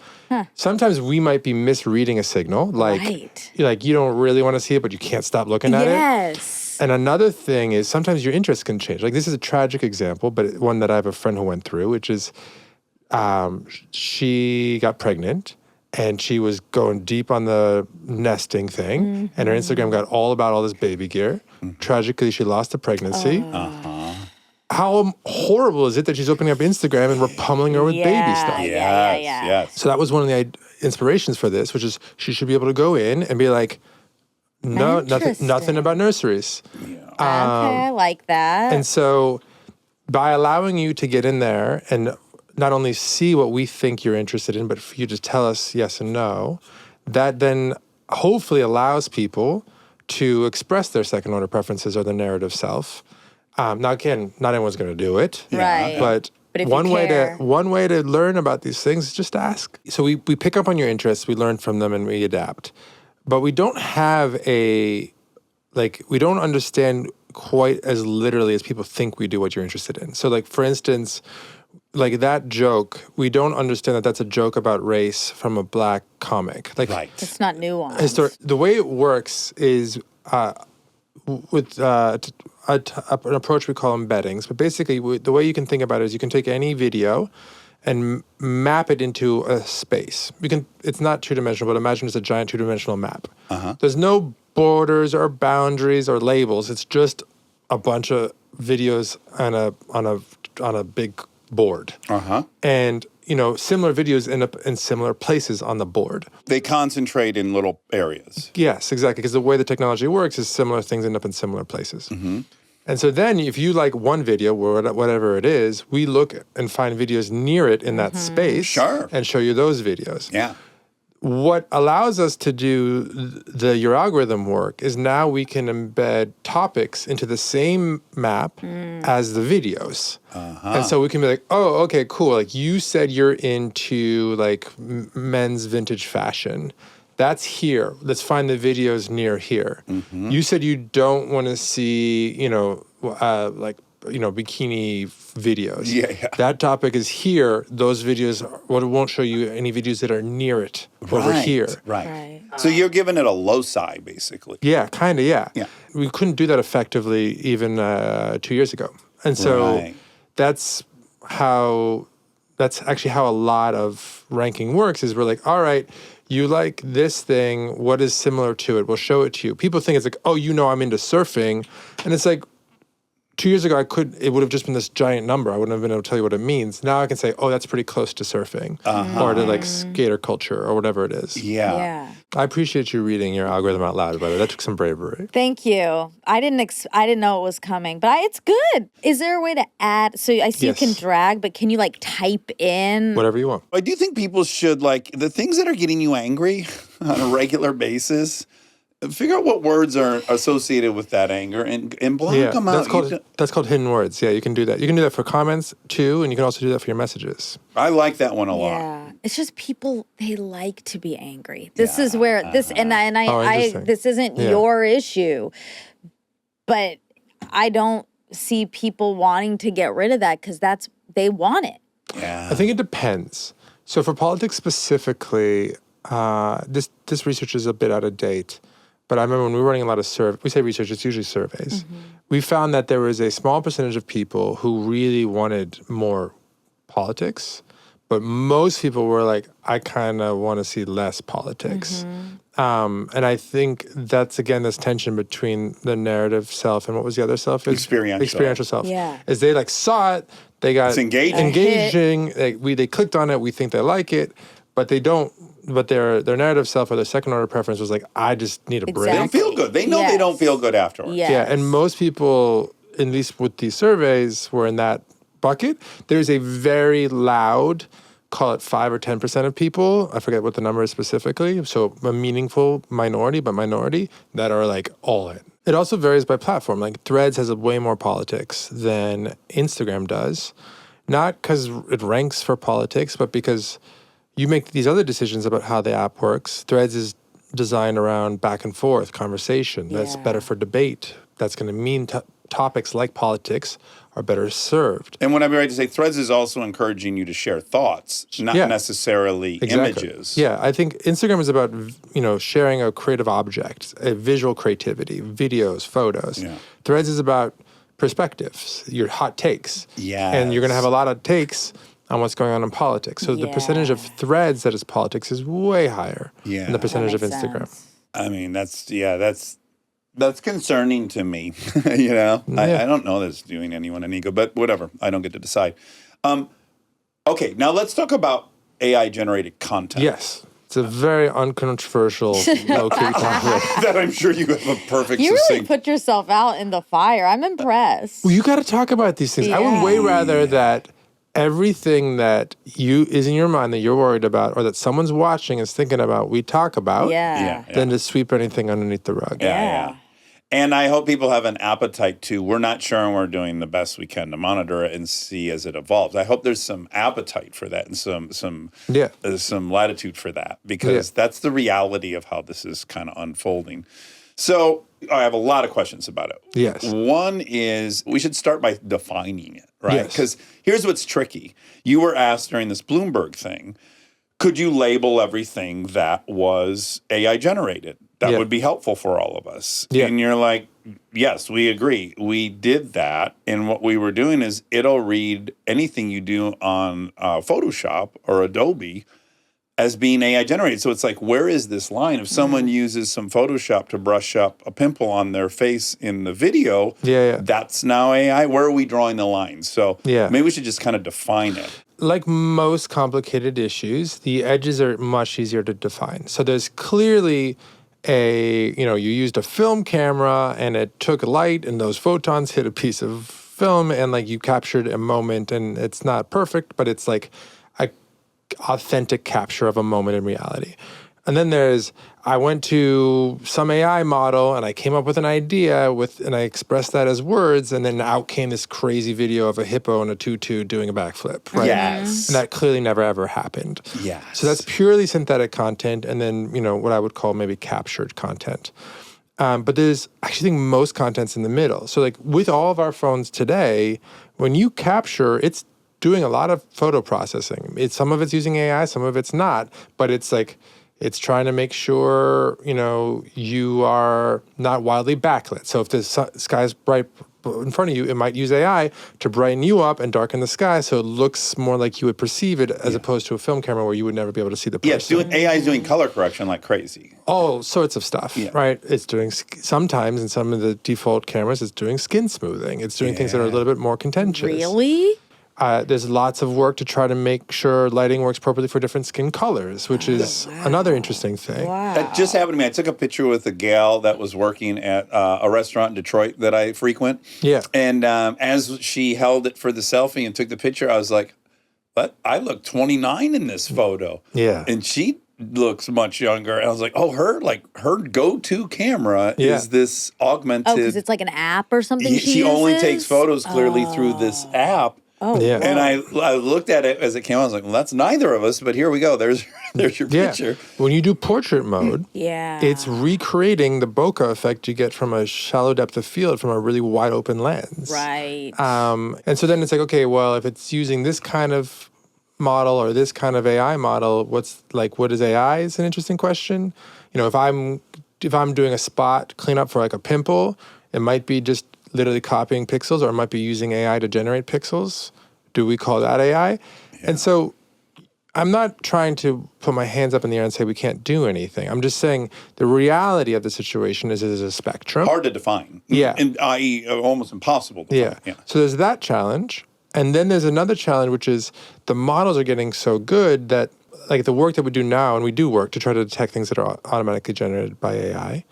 we might be misreading a signal. Like you don't really want to see it, but you can't stop looking at it. Yes. And another thing is sometimes your interest can change. Like, this is a tragic example, but one that I have a friend who went through, which is she got pregnant and she was going deep on the nesting thing, and her Instagram got all about all this baby gear. Tragically, she lost the pregnancy. How horrible is it that she's opening up Instagram and we're pummeling her with baby stuff? Yes. So that was one of the inspirations for this, which is she should be able to go in and be like, no, nothing about nurseries. Okay, I like that. And so by allowing you to get in there and not only see what we think you're interested in, but for you to tell us yes and no, that then hopefully allows people to express their second order preferences or their narrative self. Now, again, not everyone's going to do it. Right. But if one you care. way to learn about these things is just ask. So we pick up on your interests, we learn from them, and we adapt. But we don't have we don't understand quite as literally as people think we do what you're interested in. So like, for instance, like that joke, we don't understand that that's a joke about race from a black comic. Like, Right. It's not nuanced. the way it works is with an approach we call embeddings. But basically, the way you can think about it is you can take any video and map it into a space. It's not two-dimensional, but imagine it's a giant two-dimensional map. There's no borders or boundaries or labels. It's just a bunch of videos on a big board. And similar videos end up in similar places on the board. They concentrate in little areas. Yes, exactly. Because the way the technology works is similar things end up in similar places. And so then if you like one video, whatever it is, we look and find videos near it in that space. Sure. And show you those videos. Yeah. What allows us to do your algorithm work is now we can embed topics into the same map as the videos. And so we can be like, oh, okay, cool. Like you said you're into like men's vintage fashion. That's here. Let's find the videos near here. You said you don't want to see, bikini videos. Yeah. That topic is here. Those videos won't show you any videos that are near it over here. Right. So you're giving it a loci, basically. Yeah, kind of, yeah. Yeah. We couldn't do that effectively even 2 years ago. And so that's actually how a lot of ranking works is we're like, all right, you like this thing, what is similar to it? We'll show it to you. People think it's like, oh, I'm into surfing. And it's like, 2 years ago, it would have just been this giant number. I wouldn't have been able to tell you what it means. Now I can say, oh, that's pretty close to surfing or to like skater culture or whatever it is. Yeah. I appreciate you reading your algorithm out loud, brother. That took some bravery. Thank you. I didn't know it was coming, but it's good. Is there a way to add? So I see you can drag, but can you like type in? Whatever you want. I do think people should the things that are getting you angry on a regular basis, figure out what words are associated with that anger and block them out. That's called hidden words. Yeah, you can do that. You can do that for comments too, and you can also do that for your messages. I like that one a lot. Yeah, it's just people, they like to be angry. This is where this this isn't your issue, but I don't see people wanting to get rid of that because they want it. Yeah, I think it depends. So for politics specifically, this research is a bit out of date. But I remember when we were running a lot of we say research, it's usually surveys. We found that there was a small percentage of people who really wanted more politics, but most people were like, I kind of want to see less politics. And I think that's, again, this tension between the narrative self and what was the other self? Experiential self. Yeah. Is they saw it, they got it's engaging. They clicked on it, we think they like it, but they don't. But their narrative self or their second order preference was like, I just need a break. They don't feel good. They know they don't feel good afterwards. Yes. Yeah, and most people, at least with these surveys, were in that bucket. There's a very loud, call it 5 or 10% of people, I forget what the number is specifically, so a meaningful minority, that are like all in. It also varies by platform. Like Threads has way more politics than Instagram does. Not because it ranks for politics, but because you make these other decisions about how the app works. Threads is designed around back and forth conversation. That's better for debate. That's going to mean topics like politics are better served. And what I'm right to say, Threads is also encouraging you to share thoughts, not necessarily images. Yeah, I think Instagram is about sharing a creative object, a visual creativity, videos, photos. Yeah. Threads is about perspectives, your hot takes. Yeah. And you're going to have a lot of takes on what's going on in politics. So the percentage of threads that is politics is way higher than the percentage of Instagram. Sense. I mean, that's concerning to me. You know, I don't know that it's doing anyone any good, but whatever. I don't get to decide. Okay, now let's talk about AI-generated content. Yes. It's a very uncontroversial, low-key topic. That I'm sure you have a perfect You really succinct. put yourself out in the fire. I'm impressed. Well, you got to talk about these things. I would way rather that everything that is in your mind that you're worried about or that someone's watching is thinking about, we talk about, than to sweep anything underneath the rug. Yeah. And I hope people have an appetite to, we're not sure and we're doing the best we can to monitor it and see as it evolves. I hope there's some appetite for that and some latitude for that, because that's the reality of how this is kind of unfolding. So I have a lot of questions about it. Yes. One is, we should start by defining it, right? Yes. Because here's what's tricky. You were asked during this Bloomberg thing, could you label everything that was AI generated? That would be helpful for all of us. Yeah. And you're like, yes, we agree. We did that. And what we were doing is it'll read anything you do on Photoshop or Adobe as being AI generated. So it's like, where is this line? If someone uses some Photoshop to brush up a pimple on their face in the video, that's now AI. Where are we drawing the line? So maybe we should just kind of define it. Like most complicated issues, the edges are much easier to define. So there's clearly you used a film camera and it took light and those photons hit a piece of film and like you captured a moment, and it's not perfect, but it's like a authentic capture of a moment in reality. And then I went to some AI model and I came up with an idea and I expressed that as words, and then out came this crazy video of a hippo in a tutu doing a backflip, right? Yes. And that clearly never ever happened. Yes. So that's purely synthetic content, and then, what I would call maybe captured content. But there's actually, I think most content's in the middle. So like with all of our phones today, when you capture, it's doing a lot of photo processing. Some of it's using AI, some of it's not, but it's like, it's trying to make sure, you are not wildly backlit. So if the sky's bright in front of you, it might use AI to brighten you up and darken the sky so it looks more like you would perceive it, as opposed to a film camera where you would never be able to see the person. AI is doing color correction like crazy. All sorts of stuff, right? It's doing, sometimes in some of the default cameras, it's doing skin smoothing. It's doing things that are a little bit more contentious. Really? There's lots of work to try to make sure lighting works properly for different skin colors, which is another interesting thing. Wow. That just happened to me. I took a picture with a gal that was working at a restaurant in Detroit that I frequent. Yeah. And as she held it for the selfie and took the picture, I was like, but I look 29 in this photo. Yeah. And she looks much younger. And I was like, oh, her go-to camera is this augmented. Oh, because it's like an app or something She only takes photos clearly through this app. Oh, yeah. And I looked at it as it came out. I was like, well, that's neither of us, but here we go. There's your picture. When you do portrait mode, it's recreating the bokeh effect you get from a shallow depth of field from a really wide open lens. right. And so then it's like, okay, well, if it's using this kind of model or this kind of AI model, what is AI is an interesting question. If I'm doing a spot cleanup for like a pimple, it might be just literally copying pixels, or it might be using AI to generate pixels. Do we call that AI? Yeah. And so I'm not trying to put my hands up in the air and say we can't do anything. I'm just saying the reality of the situation is it is a spectrum. Hard to define. Yeah. And i.e. almost impossible to define. Yeah. So there's that challenge. And then there's another challenge, which is the models are getting so good that like the work that we do now, and we do work to try to detect things that are automatically generated by AI,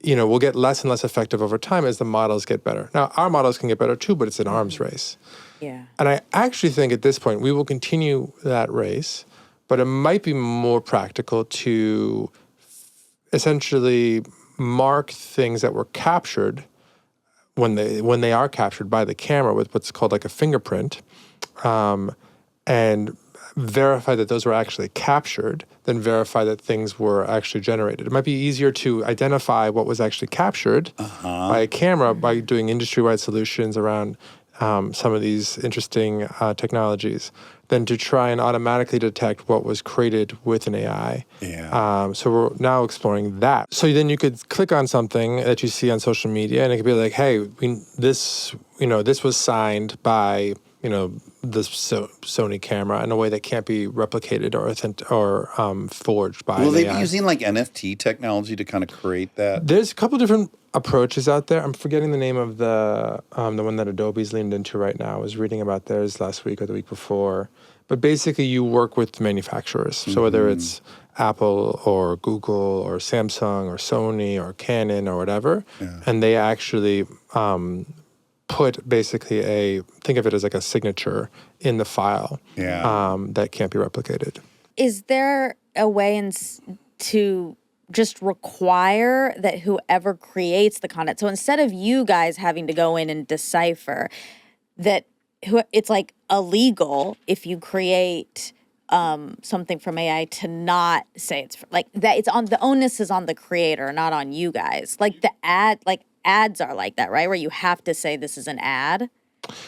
will get less and less effective over time as the models get better. Now, our models can get better too, but it's an arms race. Yeah. And I actually think at this point, we will continue that race, but it might be more practical to essentially mark things that were captured when they are captured by the camera with what's called like a fingerprint, and verify that those were actually captured than verify that things were actually generated. It might be easier to identify what was actually captured by a camera by doing industry-wide solutions around some of these interesting technologies than to try and automatically detect what was created with an AI. Yeah. So we're now exploring that. So then you could click on something that you see on social media, and it could be like, hey, this was signed by, the Sony camera in a way that can't be replicated or forged by Will an they AI. be using like NFT technology to kind of create that? There's a couple different approaches out there. I'm forgetting the name of the one that Adobe's leaned into right now. I was reading about theirs last week or the week before. But basically, you work with manufacturers. So whether it's Apple or Google or Samsung or Sony or Canon or whatever, and they actually put basically think of it as like a signature in the file that can't be replicated. Is there a way to just require that whoever creates the content, so instead of you guys having to go in and decipher, that it's like illegal if you create something from AI to not say it's like that? It's on, the onus is on the creator, not on you guys. Like ads are like that, right? Where you have to say this is an ad.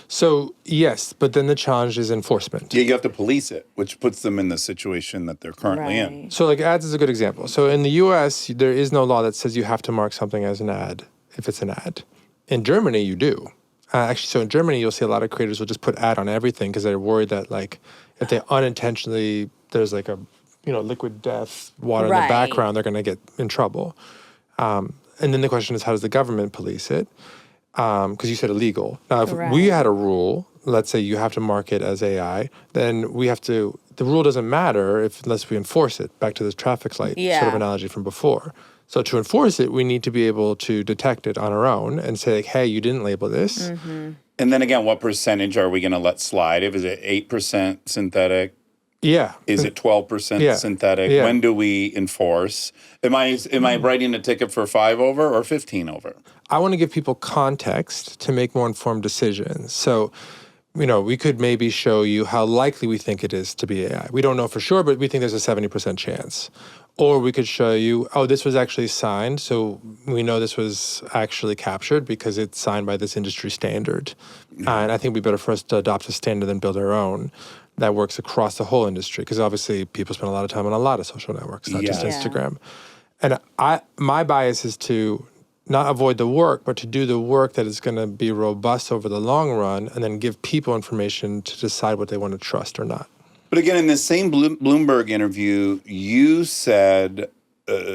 So yes, but then the challenge is enforcement. Yeah, you have to police it, which puts them in the situation that they're currently in. So like ads is a good example. So in the US, there is no law that says you have to mark something as an ad if it's an ad. In Germany, you do. Actually, so in Germany, you'll see a lot of creators will just put ad on everything because they're worried that like if they unintentionally, there's like a liquid death water in the background, they're going to get in trouble. And then the question is, how does the government police it? Because you said illegal. Now, if we had a rule, let's say you have to mark it as AI, then we have to, the rule doesn't matter unless we enforce it, back to the traffic light sort of analogy from before. So to enforce it, we need to be able to detect it on our own and say, like, hey, you didn't label this. And then again, what percentage are we going to let slide? Is it 8% synthetic? Yeah. Is it 12% synthetic? Yeah. When do we enforce? Am I writing a ticket for 5 over or 15 over? I want to give people context to make more informed decisions. So, we could maybe show you how likely we think it is to be AI. We don't know for sure, but we think there's a 70% chance. Or we could show you, this was actually signed, so we know this was actually captured because it's signed by this industry standard. And I think it'd be better for us to adopt a standard than build our own that works across the whole industry, because obviously people spend a lot of time on a lot of social networks, not just Instagram. And my bias is to not avoid the work, but to do the work that is going to be robust over the long run and then give people information to decide what they want to trust or not. But again, in this same Bloomberg interview, you said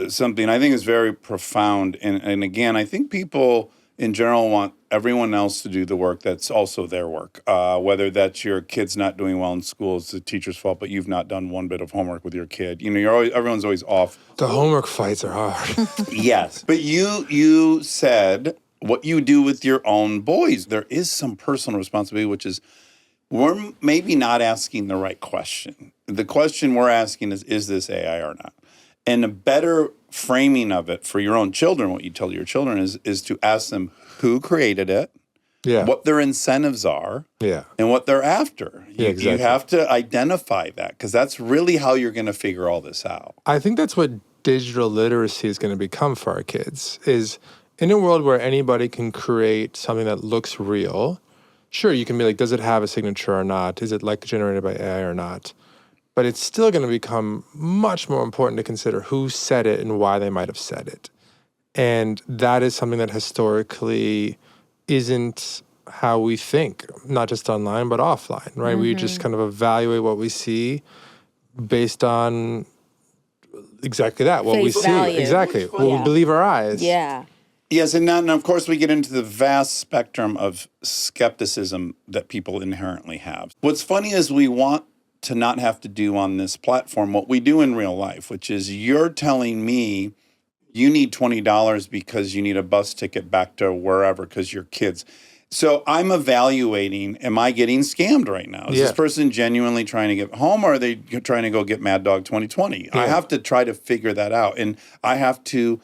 something I think is very profound. And again, I think people in general want everyone else to do the work that's also their work. Whether that's your kid's not doing well in school, it's the teacher's fault, but you've not done one bit of homework with your kid. Everyone's always off. The homework fights are hard. Yes. But you said what you do with your own boys, there is some personal responsibility, which is we're maybe not asking the right question. The question we're asking is this AI or not? And a better framing of it for your own children, what you tell your children is to ask them who created it, what their incentives are, and what they're after. You have to identify that, because that's really how you're going to figure all this out. I think that's what digital literacy is going to become for our kids, is in a world where anybody can create something that looks real. Sure, you can be like, does it have a signature or not? Is it like generated by AI or not? But it's still going to become much more important to consider who said it and why they might have said it. And that is something that historically isn't how we think, not just online, but offline, right? We just kind of evaluate what we see based on exactly that, what we see. Value. Exactly. What we believe our eyes. Yeah. Yes, and of course we get into the vast spectrum of skepticism that people inherently have. What's funny is we want to not have to do on this platform what we do in real life, which is you're telling me you need $20 because you need a bus ticket back to wherever because you're kids. So I'm evaluating, am I getting scammed right now? Is this person genuinely trying to get home, or are they trying to go get Mad Dog 2020? I have to try to figure that out, and I have to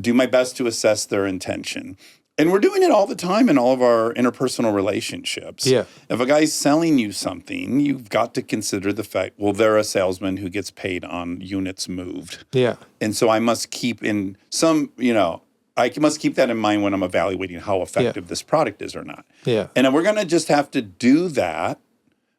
do my best to assess their intention. And we're doing it all the time in all of our interpersonal relationships. Yeah. If a guy's selling you something, you've got to consider the fact, well, they're a salesman who gets paid on units moved. Yeah. And so I must keep in some, I must keep that in mind when I'm evaluating how effective this product is or not. Yeah. And we're going to just have to do that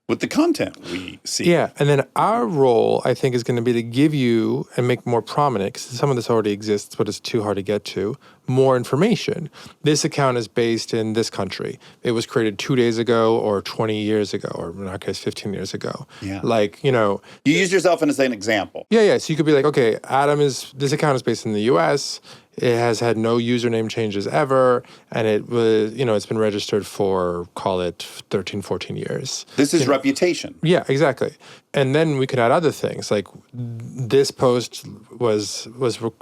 with the content we see. Yeah, and then our role, I think, is going to be to give you and make more prominent, because some of this already exists, but it's too hard to get to, more information. This account is based in this country. It was created 2 days ago or 20 years ago, or in our case, 15 years ago. Yeah. Like, you know. You use yourself as an example. Yeah. So you could be like, okay, this account is based in the US. It has had no username changes ever, and it was, it's been registered for, call it 13, 14 years. This is reputation. Yeah, exactly. And then we could add other things, like this post was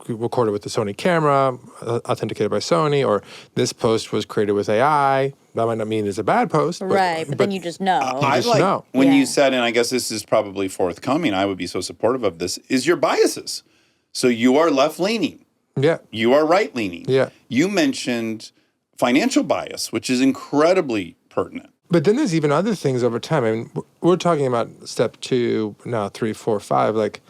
recorded with the Sony camera, authenticated by Sony, or this post was created with AI. That might not mean it's a bad post. Right, but then you just know. I just like know. when you said, and I guess this is probably forthcoming, I would be so supportive of this, is your biases. So you are left-leaning. Yeah. You are right-leaning. Yeah. You mentioned financial bias, which is incredibly pertinent. But then there's even other things over time. I mean, we're talking about step 2, now 3, 4, 5. Like,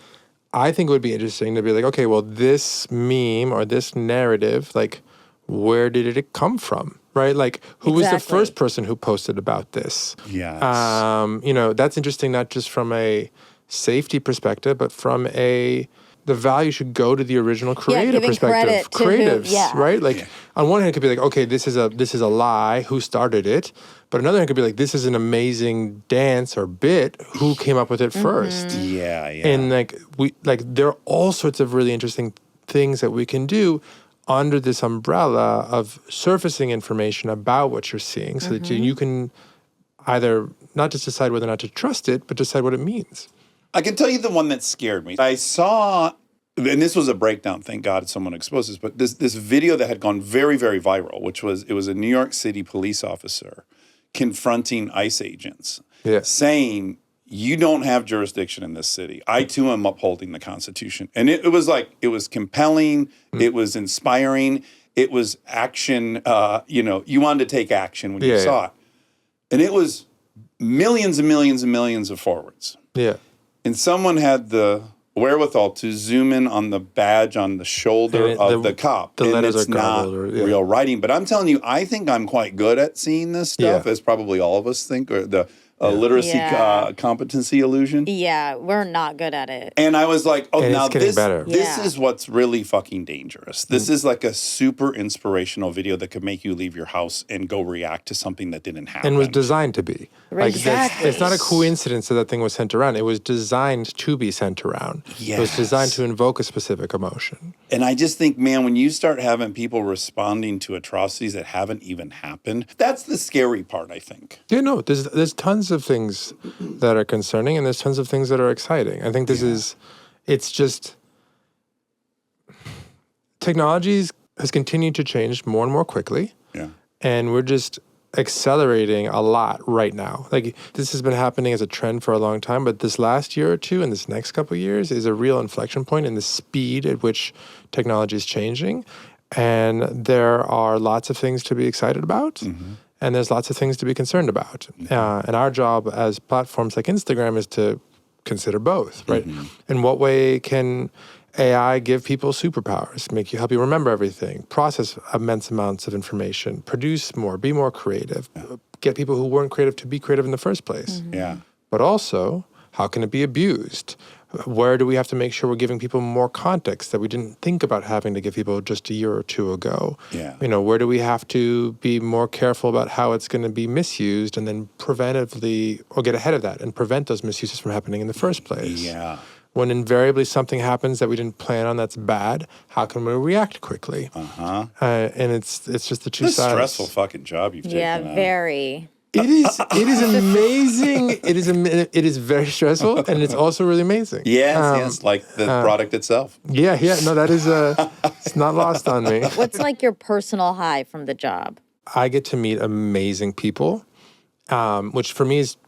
I think it would be interesting to be like, okay, well, this meme or this narrative, like, where did it come from? Right? Like, who was the first person who posted about this? Yes. That's interesting, not just from a safety perspective, but from the value should go to the original creator perspective. Creatives, right? Like, on one hand, it could be like, okay, this is a lie. Who started it? But another hand could be like, this is an amazing dance or bit. Who came up with it first? Yeah. And there are all sorts of really interesting things that we can do under this umbrella of surfacing information about what you're seeing, so that you can either not just decide whether or not to trust it, but decide what it means. I can tell you the one that scared me. I saw, and this was a breakdown, thank God someone exposed this, but this video that had gone very, very viral, it was a New York City police officer confronting ICE agents, saying, you don't have jurisdiction in this city. I, too, am upholding the Constitution. And it was compelling. It was inspiring. It was action. You wanted to take action when you saw it. And it was millions and millions and millions of forwards. Yeah. And someone had the wherewithal to zoom in on the badge on the shoulder of the cop. The letters it's are not real writing. But I'm telling you, I think I'm quite good at seeing this stuff, as probably all of us think, or the literacy competency illusion. Yeah, we're not good at it. And I was like, now this is what's really fucking dangerous. This is like a super inspirational video that could make you leave your house and go react to something that didn't happen. And was designed to be. Exactly. It's not a coincidence that thing was sent around. It was designed to be sent around. Yes. It was designed to invoke a specific emotion. And I just think, man, when you start having people responding to atrocities that haven't even happened, that's the scary part, I think. Yeah, no, there's tons of things that are concerning, and there's tons of things that are exciting. I think it's just, technology has continued to change more and more quickly. Yeah. And we're just accelerating a lot right now. Like, this has been happening as a trend for a long time, but this last year or two and this next couple of years is a real inflection point in the speed at which technology is changing. And there are lots of things to be excited about. And there's lots of things to be concerned about. And our job as platforms like Instagram is to consider both, right? In what way can AI give people superpowers, help you remember everything, process immense amounts of information, produce more, be more creative, get people who weren't creative to be creative in the first place. Yeah. But also, how can it be abused? Where do we have to make sure we're giving people more context that we didn't think about having to give people just a year or two ago? Yeah. Where do we have to be more careful about how it's going to be misused, and then preventively, or get ahead of that and prevent those misuses from happening in the first place? Yeah. When invariably something happens that we didn't plan on that's bad, how can we react quickly? And it's just the two sides. It's a stressful fucking job you've taken on. Very. It is amazing. It is very stressful, and it's also really amazing. Yes, like the product itself. Yeah. No, that is it's not lost on me. What's like your personal high from the job? I get to meet amazing people, which for me is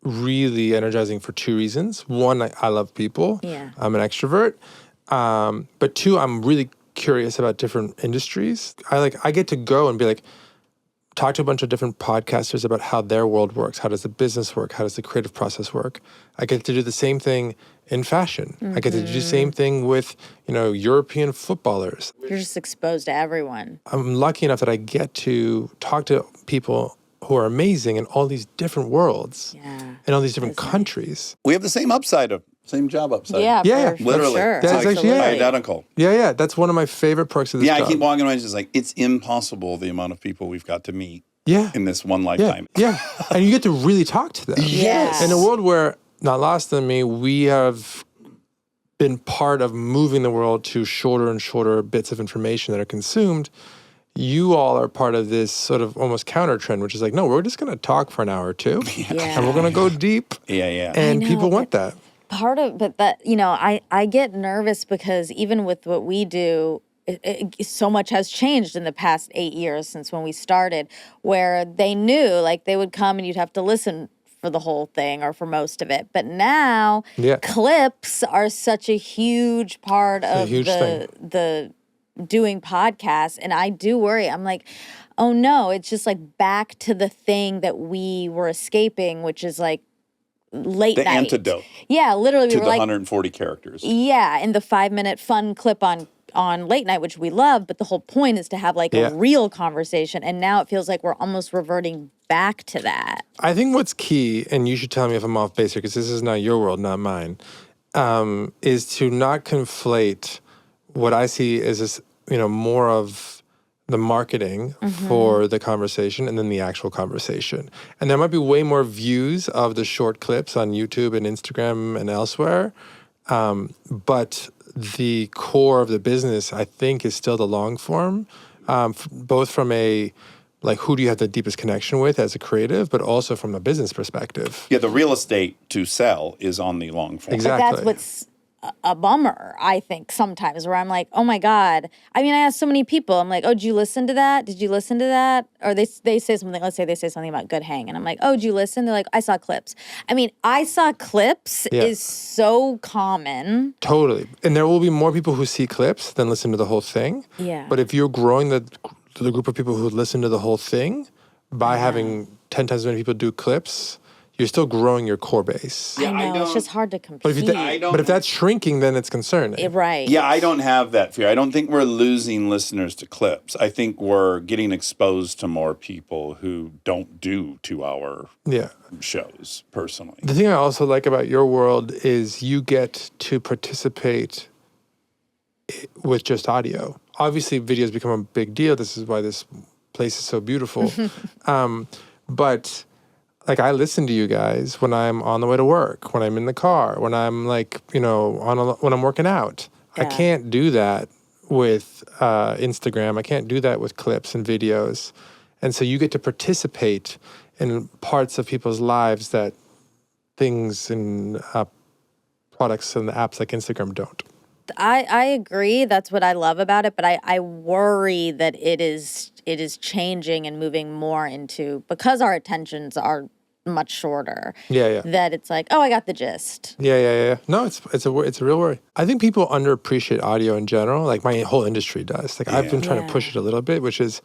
really energizing for two reasons. One, I love people. Yeah. I'm an extrovert. But two, I'm really curious about different industries. I get to go and be like, talk to a bunch of different podcasters about how their world works. How does the business work? How does the creative process work? I get to do the same thing in fashion. I get to do the same thing with, European footballers. You're just exposed to everyone. I'm lucky enough that I get to talk to people who are amazing in all these different worlds Yeah. in all these different countries. We have the same same job upside. Yeah, Yeah, for literally. sure. That's actually Absolutely. Identical. Yeah. That's one of my favorite perks of this job. I keep walking away and just like, it's impossible the amount of people we've got to meet Yeah. in this one Yeah. lifetime. Yeah. And you get to really talk to them. Yes. In a world where, not lost on me, we have been part of moving the world to shorter and shorter bits of information that are consumed. You all are part of this sort of almost counter trend, which is like, no, we're just going to talk for an hour or two, and we're going to go deep. Yeah. And I know, people want that. But that, I get nervous because even with what we do, so much has changed in the past 8 years since when we started, where they knew like they would come and you'd have to listen for the whole thing or for most of it. But now clips are such a huge part of the doing podcasts. And I do worry. I'm like, oh no, it's just like back to the thing that we were escaping, which is like late The night. antidote Yeah, literally. to We the were like, 140 characters. yeah, and the 5-minute fun clip on late night, which we love, but the whole point is to have like a real conversation. And now it feels like we're almost reverting back to that. I think what's key, and you should tell me if I'm off base here, because this is not your world, not mine, is to not conflate what I see as this, more of the marketing for the conversation and then the actual conversation. And there might be way more views of the short clips on YouTube and Instagram and elsewhere. But the core of the business, I think, is still the long form, both from a, like, who do you have the deepest connection with as a creative, but also from a business perspective. Yeah, the real estate to sell is on the long form. Exactly. But that's what's a bummer, I think, sometimes, where I'm like, oh my God. I mean, I ask so many people, I'm like, oh, did you listen to that? Did you listen to that? Or they say something, let's say they say something about Good Hang, and I'm like, oh, did you listen? They're like, I saw clips. I mean, I saw clips is so common. Totally. And there will be more people who see clips than listen to the whole thing. Yeah. But if you're growing the group of people who listen to the whole thing by having 10 times as many people do clips, you're still growing your core base. Yeah, I know, it's just hard to compete. But if that's shrinking, then it's concerning. Right. Yeah, I don't have that fear. I don't think we're losing listeners to clips. I think we're getting exposed to more people who don't do 2-hour shows, personally. The thing I also like about your world is you get to participate with just audio. Obviously, videos become a big deal. This is why this place is so beautiful. But like, I listen to you guys when I'm on the way to work, when I'm in the car, when I'm like, when I'm working out. I can't do that with Instagram. I can't do that with clips and videos. And so you get to participate in parts of people's lives that things and products and apps like Instagram don't. I agree. That's what I love about it. But I worry that it is changing and moving more into, because our attentions are much shorter. That it's like, oh, I got the gist. Yeah. No, it's a real worry. I think people underappreciate audio in general. Like, my whole industry does. Like, I've been trying to push it a little bit, which is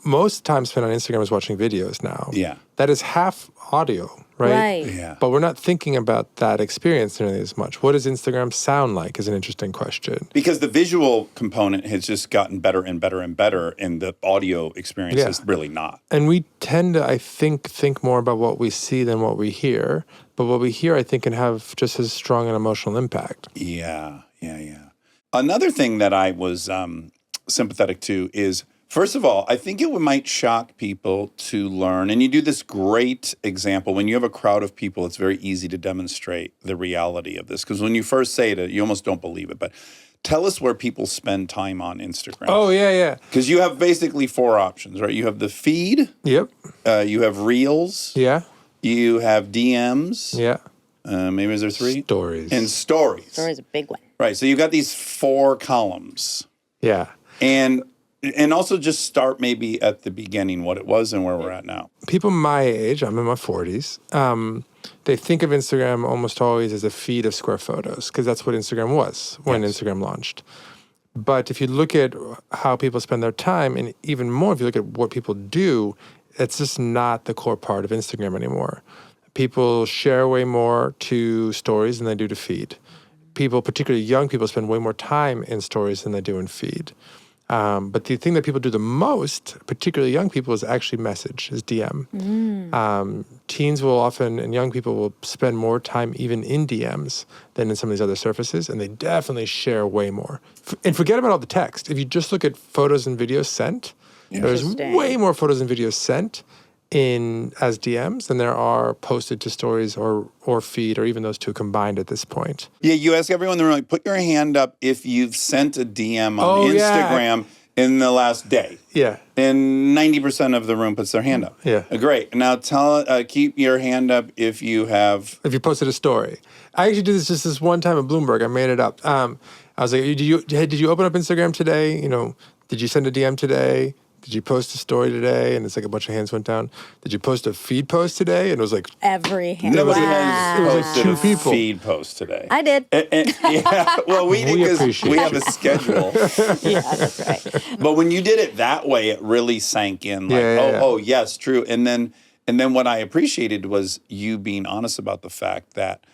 most time spent on Instagram is watching videos now. Yeah. That is half audio, right? Yeah. But we're not thinking about that experience nearly as much. What does Instagram sound like is an interesting question. Because the visual component has just gotten better and better and better, and the audio experience is really not. And we tend to, I think more about what we see than what we hear. But what we hear, I think, can have just as strong an emotional impact. Yeah. Another thing that I was sympathetic to is, first of all, I think it might shock people to learn, and you do this great example. When you have a crowd of people, it's very easy to demonstrate the reality of this. Because when you first say it, you almost don't believe it. But tell us where people spend time on Instagram. Oh, yeah. Because you have basically 4 options, right? You have the feed. Yep. You have Reels. Yeah. You have DMs. Yeah. Maybe is there 3? Stories. And stories. Stories a big one. Right. So you've got these 4 columns. Yeah. And also just start maybe at the beginning, what it was and where we're at now. People my age, I'm in my 40s, they think of Instagram almost always as a feed of square photos, because that's what Instagram was when Instagram launched. But if you look at how people spend their time, and even more if you look at what people do, it's just not the core part of Instagram anymore. People share way more to stories than they do to feed. People, particularly young people, spend way more time in stories than they do in feed. But the thing that people do the most, particularly young people, is actually message, is DM. Teens will often, and young people will spend more time even in DMs than in some of these other surfaces, and they definitely share way more. And forget about all the text. If you just look at photos and videos sent, there's way more photos and videos sent as DMs than there are posted to stories or feed, or even those two combined at this point. Yeah, you ask everyone in the room, like, put your hand up if you've sent a DM on Instagram in the last day. Yeah. And 90% of the room puts their hand up. Yeah. Great. Now keep your hand up if you have... If you posted a story. I actually did this one time at Bloomberg. I made it up. I was like, did you open up Instagram today? Did you send a DM today? Did you post a story today? And it's like a bunch of hands went down. Did you post a feed post today? And it was like... Every hand. Nobody has It was like posted two a people. feed post today. I did. Yeah, well, we did because we have a schedule. Yeah, that's right. But when you did it that way, it really sank in. Like, oh, yes, true. And then what I appreciated was you being honest about the fact that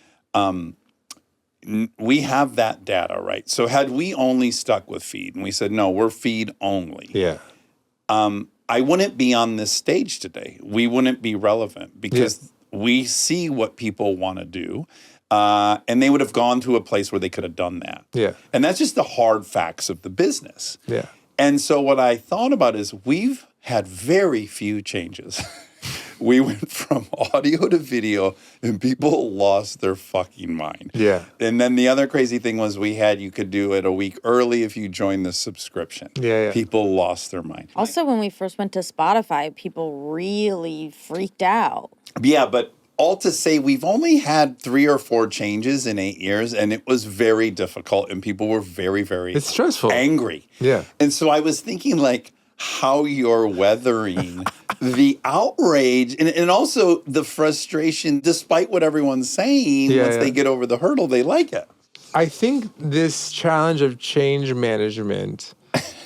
we have that data, right? So had we only stuck with feed and we said, no, we're feed only. Yeah. I wouldn't be on this stage today. We wouldn't be relevant because we see what people want to do. And they would have gone to a place where they could have done that. Yeah. And that's just the hard facts of the business. Yeah. And so what I thought about is we've had very few changes. We went from audio to video and people lost their fucking mind. Yeah. And then the other crazy thing was you could do it a week early if you joined the subscription. Yeah. People lost their mind. Also, when we first went to Spotify, people really freaked out. Yeah, but all to say, we've only had 3 or 4 changes in 8 years, and it was very difficult, and people were very, very It's stressful. angry. Yeah. And so I was thinking, like, how you're weathering the outrage and also the frustration, despite what everyone's saying. Once they get over the hurdle, they like it. I think this challenge of change management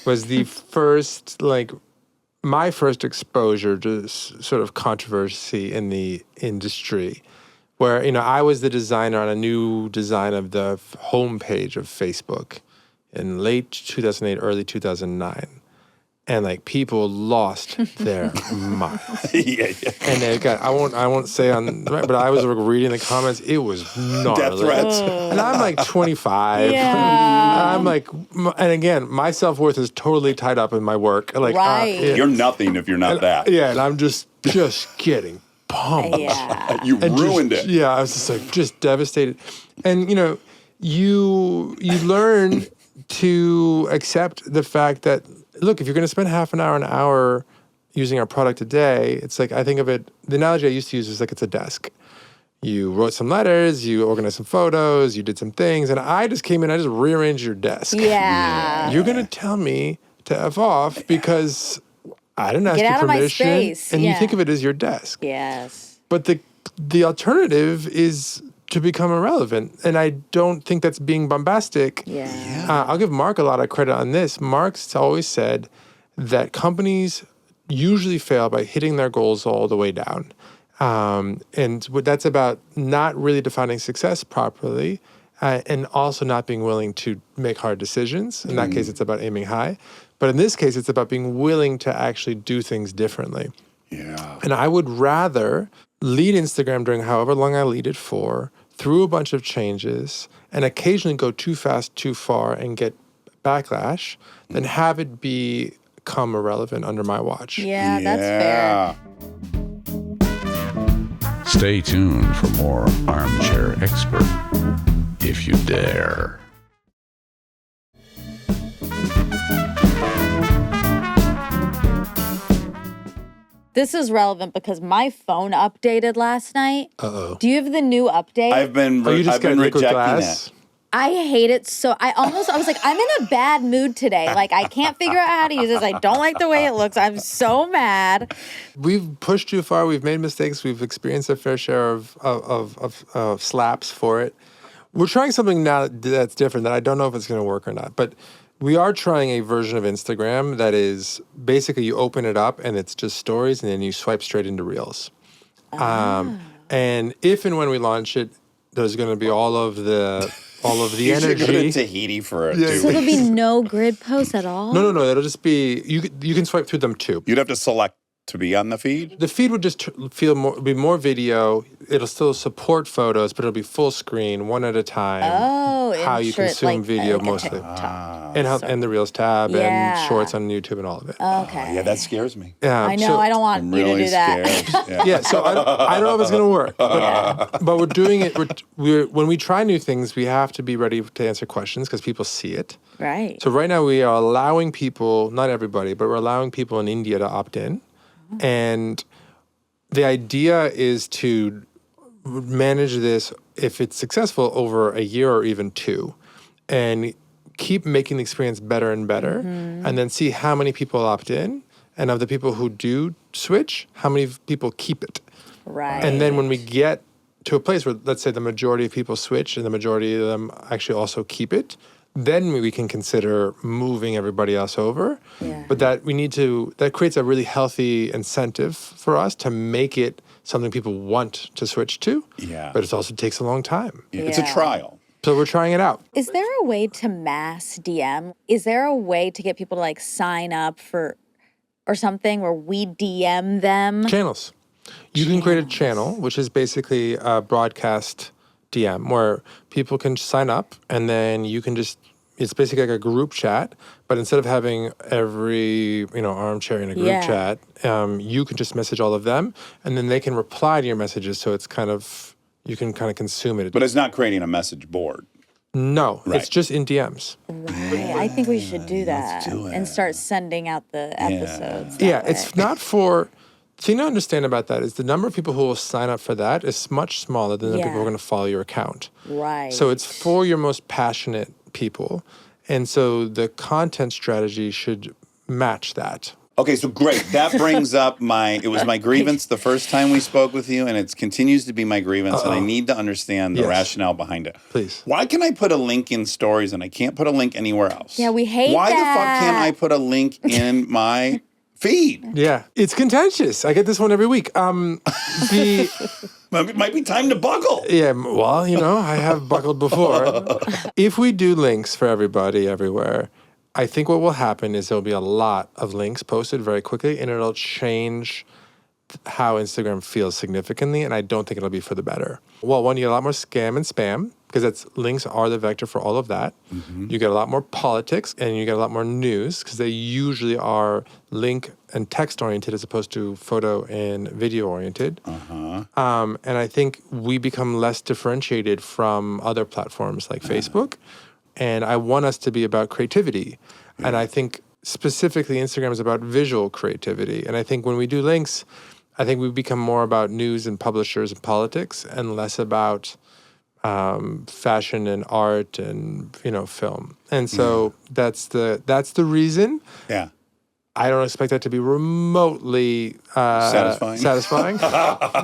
was the first, my first exposure to sort of controversy in the industry, where, I was the designer on a new design of the homepage of Facebook in late 2008, early 2009. And people lost their minds. Yeah. And they got, I won't say but I was reading the comments. It was gnarly. Death threats. And I'm 25. Yeah. And again, my self-worth is totally tied up in my work. Right. You're nothing if you're not that. Yeah, and I'm just getting pumped. Yeah. You ruined it. Yeah, I was just devastated. And you learn to accept the fact that, look, if you're going to spend half an hour using our product a day, it's I think of it, the analogy I used to use is it's a desk. You wrote some letters, you organized some photos, you did some things, and I just came in, I just rearranged your desk. Yeah. You're going to tell me to F off because I didn't ask Get you out of my permission. space. And you Yeah. think of it as your desk. Yes. But the alternative is to become irrelevant. And I don't think that's being bombastic. Yeah. I'll give Mark a lot of credit on this. Mark's always said that companies usually fail by hitting their goals all the way down. And that's about not really defining success properly and also not being willing to make hard decisions. In that case, it's about aiming high. But in this case, it's about being willing to actually do things differently. Yeah. And I would rather lead Instagram during however long I lead it for, through a bunch of changes, and occasionally go too fast, too far, and get backlash, than have it become irrelevant under my watch. Yeah, that's fair. Stay tuned for more Armchair Expert, if you dare. This is relevant because my phone updated last night. Uh-oh. Do you have the new update? I've been You just got liquid rejecting glass? it. I hate it so. I was like, I'm in a bad mood today. I can't figure out how to use this. I don't like the way it looks. I'm so mad. We've pushed too far. We've made mistakes. We've experienced a fair share of slaps for it. We're trying something now that's different that I don't know if it's going to work or not. But we are trying a version of Instagram that is basically you open it up and it's just stories and then you swipe straight into Reels. And if and when we launch it, there's going to be all of the all of the You should go to energy. Tahiti for a Yeah. 2 So there'll weeks. be no grid posts at all? No. It'll just be, you can swipe through them too. You'd have to select to be on the feed? The feed would just be more video. It'll still support photos, but it'll be full screen, one at a time. Oh, how you consume video like a mostly. TikTok. And the Reels tab Yeah. and Shorts on YouTube and all of it. Okay. Yeah, that scares me. Yeah, I know. so- I don't want I'm you really to do that. scared. Yeah. Yeah, so I don't know if it's going to work. But we're doing it. When we try new things, we have to be ready to answer questions because people see it. Right. So right now we are allowing people, not everybody, but we're allowing people in India to opt in. And the idea is to manage this, if it's successful, over a year or even 2, and keep making the experience better and better, and then see how many people opt in, and of the people who do switch, how many people keep it. Right. And then when we get to a place where, let's say, the majority of people switch and the majority of them actually also keep it, then we can consider moving everybody else over. Yeah. But that creates a really healthy incentive for us to make it something people want to switch to. Yeah. But it also takes a long time. Yeah. It's a Yeah. trial. So we're trying it out. Is there a way to mass DM? Is there a way to get people to like sign up for or something where we DM them? Channels. You can create a channel, which is basically a broadcast DM where people can sign up and then you can just, it's basically like a group chat, but instead of having every, armchair in a group Yeah. chat, you can just message all of them and then they can reply to your messages. So it's you can kind of consume it. But it's not creating a message board. No, Right. it's just in DMs. Right. I think we should do that do it. and start sending out the episodes. that Yeah, way. it's not for. The thing to understand about that is the number of people who will sign up for that is much smaller than the people who are Yeah. going to follow your account. right. So it's for your most passionate people. And so the content strategy should match that. Okay, so great. That brings up it was my grievance the first time we spoke with you, and it continues to be my grievance, and I need to understand the Yes. rationale behind it. Please. Why can I put a link in stories and I can't put a link anywhere else? Yeah, we hate Why the fuck that. can't I put a link in my feed? Yeah, it's contentious. I get this one every week. The It might be time to buckle. yeah, well, I have buckled before. If we do links for everybody everywhere, I think what will happen is there'll be a lot of links posted very quickly, and it'll change how Instagram feels significantly, and I don't think it'll be for the better. Well, one, you get a lot more scam and spam, because links are the vector for all of that. You get a lot more politics, and you get a lot more news, because they usually are link and text-oriented as opposed to photo and video-oriented. And I think we become less differentiated from other platforms like Facebook. And I want us to be about creativity. And I think specifically Instagram is about visual creativity. And I think when we do links, I think we become more about news and publishers and politics and less about fashion and art and, film. And so that's the reason. Yeah. I don't expect that to be remotely Satisfying?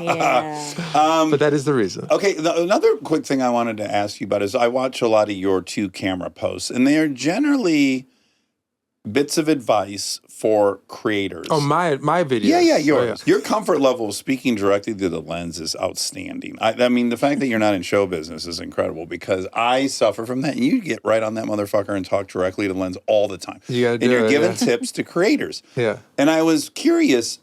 yeah. but that is the reason. Okay, another quick thing I wanted to ask you about is I watch a lot of your 2-camera posts, and they are generally bits of advice for creators. Oh, my videos. Yeah, Oh, yours. Your comfort level of speaking directly to the lens is outstanding. I mean, the fact that you're not in show business is incredible because I suffer from that. And you get right on that motherfucker and talk directly to the lens all the time. You gotta and do you're it, giving yeah. tips to creators. Yeah. And I was curious,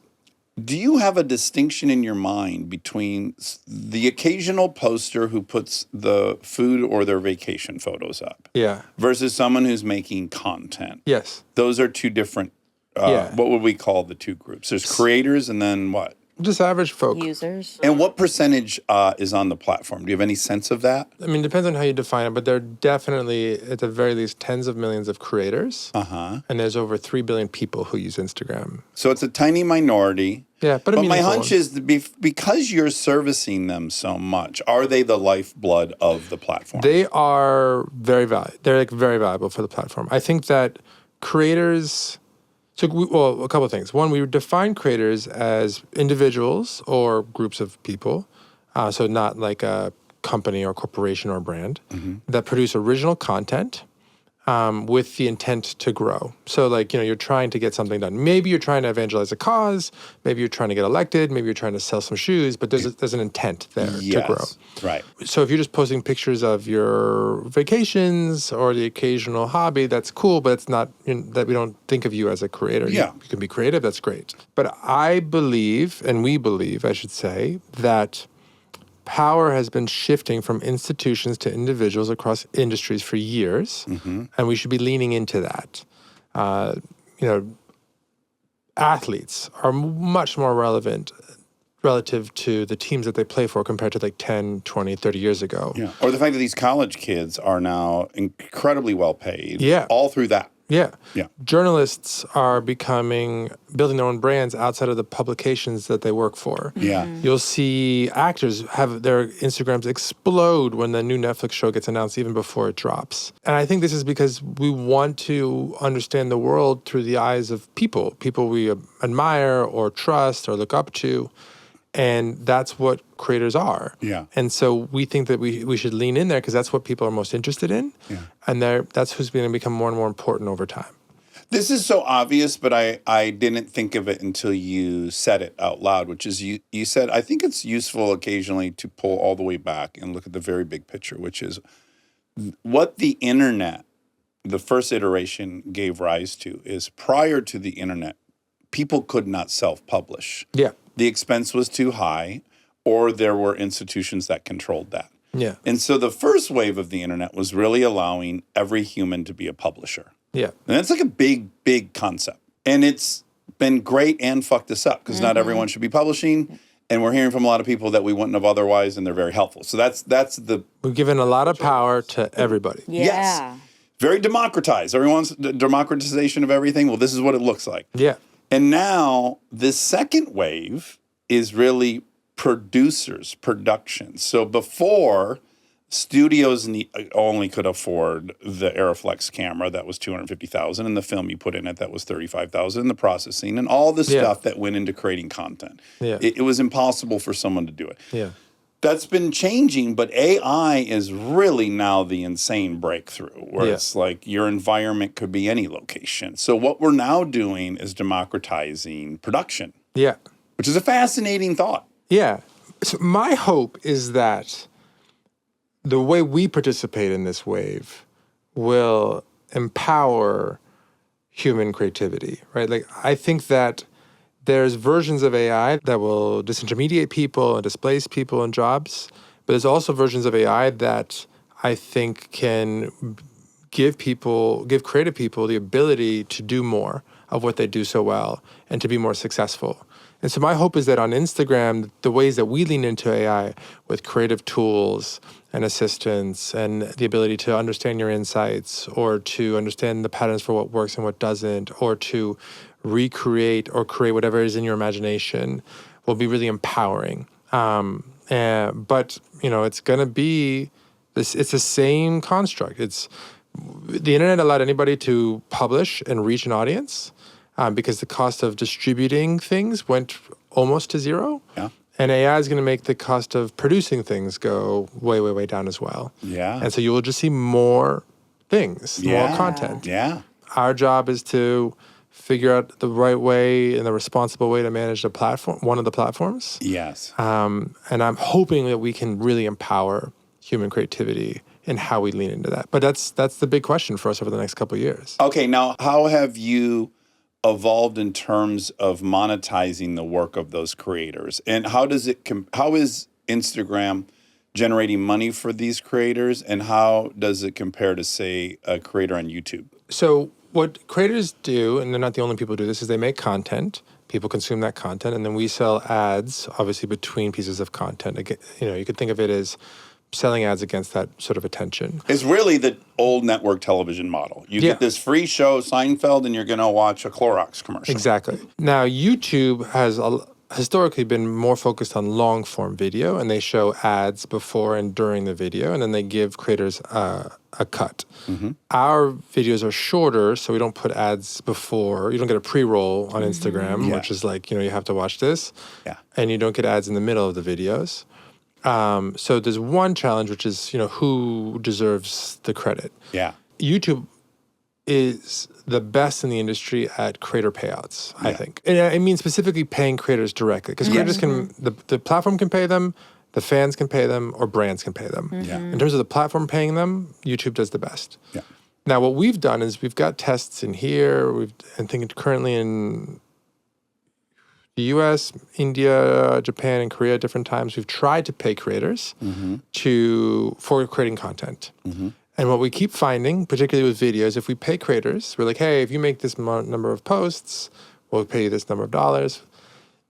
do you have a distinction in your mind between the occasional poster who puts the food or their vacation photos up Yeah. versus someone who's making content? Yes. Those are two different, Yeah. what would we call the two groups? There's creators and then what? Just average folk. Users. And what percentage is on the platform? Do you have any sense of that? I mean, it depends on how you define it, but there are definitely, at the very least, tens of millions of creators. Uh-huh. And there's over 3 billion people who use Instagram. So it's a tiny minority. Yeah, but a my meaningful hunch one. is because you're servicing them so much, are they the lifeblood of the platform? They are very valuable. They're very valuable for the platform. I think that creators. So, a couple of things. One, we define creators as individuals or groups of people. So not like a company or corporation or brand that produce original content with the intent to grow. So like, you're trying to get something done. Maybe you're trying to evangelize a cause. Maybe you're trying to get elected. Maybe you're trying to sell some shoes, but there's an intent there to grow. Right. So if you're just posting pictures of your vacations or the occasional hobby, that's cool, but it's not that we don't think of you as a creator. Yeah. You can be creative, that's great. But I believe, and we believe, I should say, that power has been shifting from institutions to individuals across industries for years, and we should be leaning into that. Athletes are much more relevant relative to the teams that they play for compared to like 10, 20, 30 years ago. Yeah. Or the fact that these college kids are now incredibly well paid. Yeah. All through that. Yeah. Yeah. Journalists are building their own brands outside of the publications that they work for. Yeah. You'll see actors have their Instagrams explode when the new Netflix show gets announced, even before it drops. And I think this is because we want to understand the world through the eyes of people we admire or trust or look up to. And that's what creators are. Yeah. And so we think that we should lean in there because that's what people are most interested in. Yeah. And that's who's going to become more and more important over time. This is so obvious, but I didn't think of it until you said it out loud, which is you said, I think it's useful occasionally to pull all the way back and look at the very big picture, which is what the internet, the first iteration, gave rise to is prior to the internet, people could not self-publish. Yeah. The expense was too high, or there were institutions that controlled that. Yeah. And so the first wave of the internet was really allowing every human to be a publisher. Yeah. And that's like a big, big concept. And it's been great and fucked us up because not everyone should be publishing. And we're hearing from a lot of people that we wouldn't have otherwise, and they're very helpful. So that's the... We've given a lot of power to everybody. Yeah. Yes. Very democratized. Everyone's democratization of everything. Well, this is what it looks like. Yeah. And now the second wave is really production. So before, studios only could afford the Aeroflex camera that was $250,000, and the film you put in it that was $35,000, and the processing and all the stuff that went into creating content. Yeah. It was impossible for someone to do it. Yeah. That's been changing, but AI is really now the insane breakthrough where it's like your environment could be any location. So what we're now doing is democratizing production. Yeah. Which is a fascinating thought. Yeah. So my hope is that the way we participate in this wave will empower human creativity, right? Like, I think that there's versions of AI that will disintermediate people and displace people in jobs, but there's also versions of AI that I think can give creative people the ability to do more of what they do so well and to be more successful. And so my hope is that on Instagram, the ways that we lean into AI with creative tools and assistance and the ability to understand your insights or to understand the patterns for what works and what doesn't, or to recreate or create whatever is in your imagination will be really empowering. But, it's going to be this, it's the same construct. The internet allowed anybody to publish and reach an audience because the cost of distributing things went almost to zero. Yeah. And AI is going to make the cost of producing things go way, way, way down as well. Yeah. And so you will just see more things, more content. Yeah. Our job is to figure out the right way and the responsible way to manage the platform, one of the platforms. Yes. And I'm hoping that we can really empower human creativity in how we lean into that. But that's the big question for us over the next couple of years. Okay, now how have you evolved in terms of monetizing the work of those creators? And how is Instagram generating money for these creators, and how does it compare to, say, a creator on YouTube? So what creators do, and they're not the only people who do this, is they make content. People consume that content, and then we sell ads, obviously, between pieces of content. Again, you could think of it as selling ads against that sort of attention. It's really the old network television model. You get this free show, Seinfeld, and you're going to watch a Clorox commercial. Exactly. Now, YouTube has historically been more focused on long-form video, and they show ads before and during the video, and then they give creators a cut. Mm-hmm. Our videos are shorter, so we don't put ads before. You don't get a pre-roll on Instagram, which is like, you have to watch this. Yeah. And you don't get ads in the middle of the videos. So there's one challenge, which is, who deserves the credit. Yeah. YouTube is the best in the industry at creator payouts, I think. And I mean specifically paying creators directly, because creators can, the platform can pay them, the fans can pay them, or brands can pay them. In terms of the platform paying them, YouTube does the best. Now, what we've done is we've got tests in here. I'm thinking currently in the US, India, Japan, and Korea at different times. We've tried to pay creators for creating content. And what we keep finding, particularly with videos, if we pay creators, we're like, hey, if you make this number of posts, we'll pay you this number of dollars.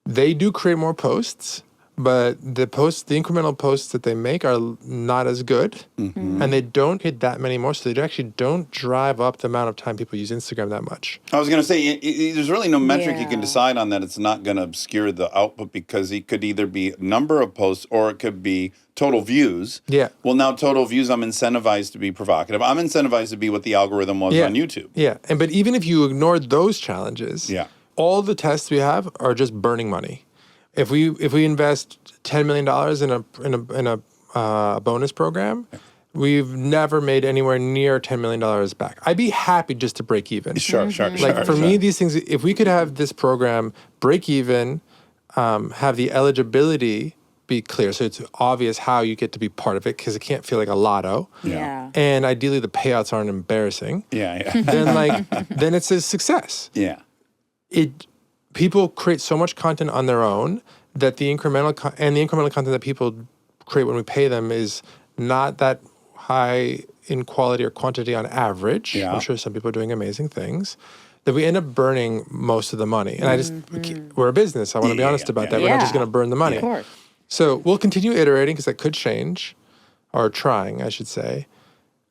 They do create more posts, but the incremental posts that they make are not as good, and they don't hit that many more, so they actually don't drive up the amount of time people use Instagram that much. I was going to say, there's really no metric you can decide on that. It's not going to obscure the output, because it could either be number of posts or it could be total views. Well, now total views, I'm incentivized to be provocative. I'm incentivized to be what the algorithm was on YouTube. But even if you ignored those challenges, all the tests we have are just burning money. If we invest $10 million in a bonus program, we've never made anywhere near $10 million back. I'd be happy just to break even. Sure. For me, these things, if we could have this program break even, have the eligibility be clear, so it's obvious how you get to be part of it, because it can't feel like a lotto. And ideally, the payouts aren't embarrassing. Then it's a success. People create so much content on their own that the incremental content that people create when we pay them is not that high in quality or quantity on average. I'm sure some people are doing amazing things. That we end up burning most of the money. And we're a business. I want to be honest about that. We're not just going to burn the money. Of course. So we'll continue iterating, because that could change, or trying, I should say.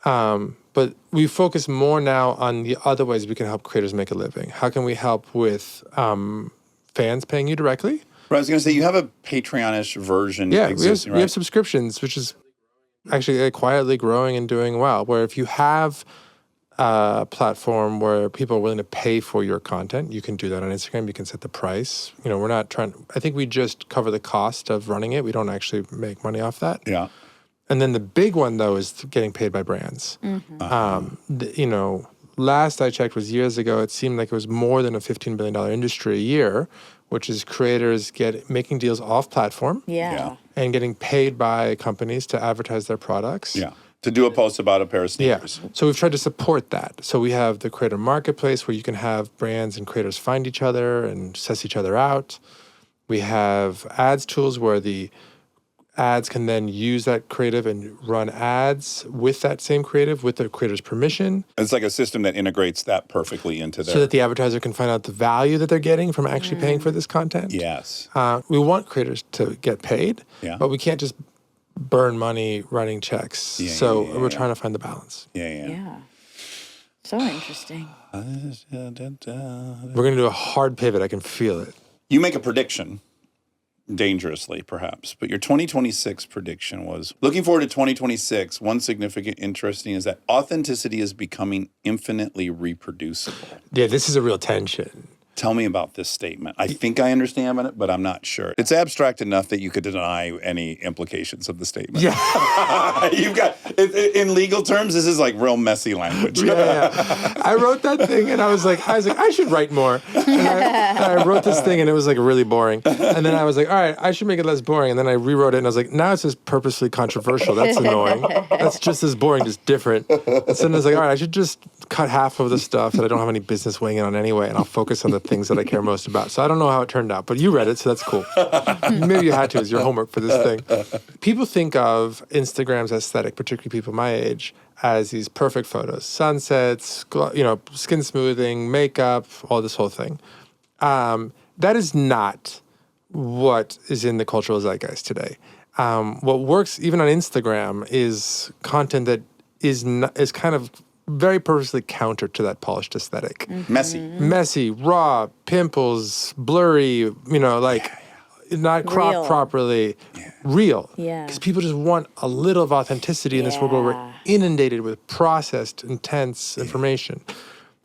But we focus more now on the other ways we can help creators make a living. How can we help with fans paying you directly? But I was going to say, you have a Patreon-ish version existing, we have subscriptions, which is actually quietly growing and doing well, where if you have a platform where people are willing to pay for your content, you can do that on Instagram. You can set the price. We're not I think we just cover the cost of running it. We don't actually make money off that. And then the big one, though, is getting paid by brands. Last I checked was years ago, it seemed like it was more than a $15 billion industry a year, which is creators making deals off platform and getting paid by companies to advertise their products. To do a post about a pair of sneakers. So we've tried to support that. So we have the creator marketplace, where you can have brands and creators find each other and suss each other out. We have ads tools where the ads can then use that creative and run ads with that same creative with the creator's permission. It's like a system that integrates that perfectly into their... So that the advertiser can find out the value that they're getting from actually paying for this content. We want creators to get paid, but we can't just burn money running checks. We're trying to find the balance. So interesting. We're going to do a hard pivot. I can feel it. You make a prediction. Dangerously, perhaps. But your 2026 prediction was, looking forward to 2026, one significant interesting is that authenticity is becoming infinitely reproducible. This is a real tension. Tell me about this statement. I think I understand it, but I'm not sure. It's abstract enough that you could deny any implications of the statement. You've got, in legal terms, this is like real messy language. I wrote that thing and I was like, I should write more. And I wrote this thing and it was like really boring. And then I was like, all right, I should make it less boring. And then I rewrote it and I was like, now it's just purposely controversial. That's annoying. That's just as boring, just different. And so then I was like, all right, I should just cut half of the stuff that I don't have any business weighing in on anyway, and I'll focus on the things that I care most about. So I don't know how it turned out, but you read it, so that's cool. Maybe you had to as your homework for this thing. People think of Instagram's aesthetic, particularly people my age, as these perfect photos, sunsets, skin smoothing, makeup, all this whole thing. That is not what is in the cultural zeitgeist today. What works even on Instagram is content that is kind of very purposely counter to that polished aesthetic. Messy, raw, pimples, blurry, not cropped properly. Real. Because people just want a little of authenticity in this world where we're inundated with processed, intense information.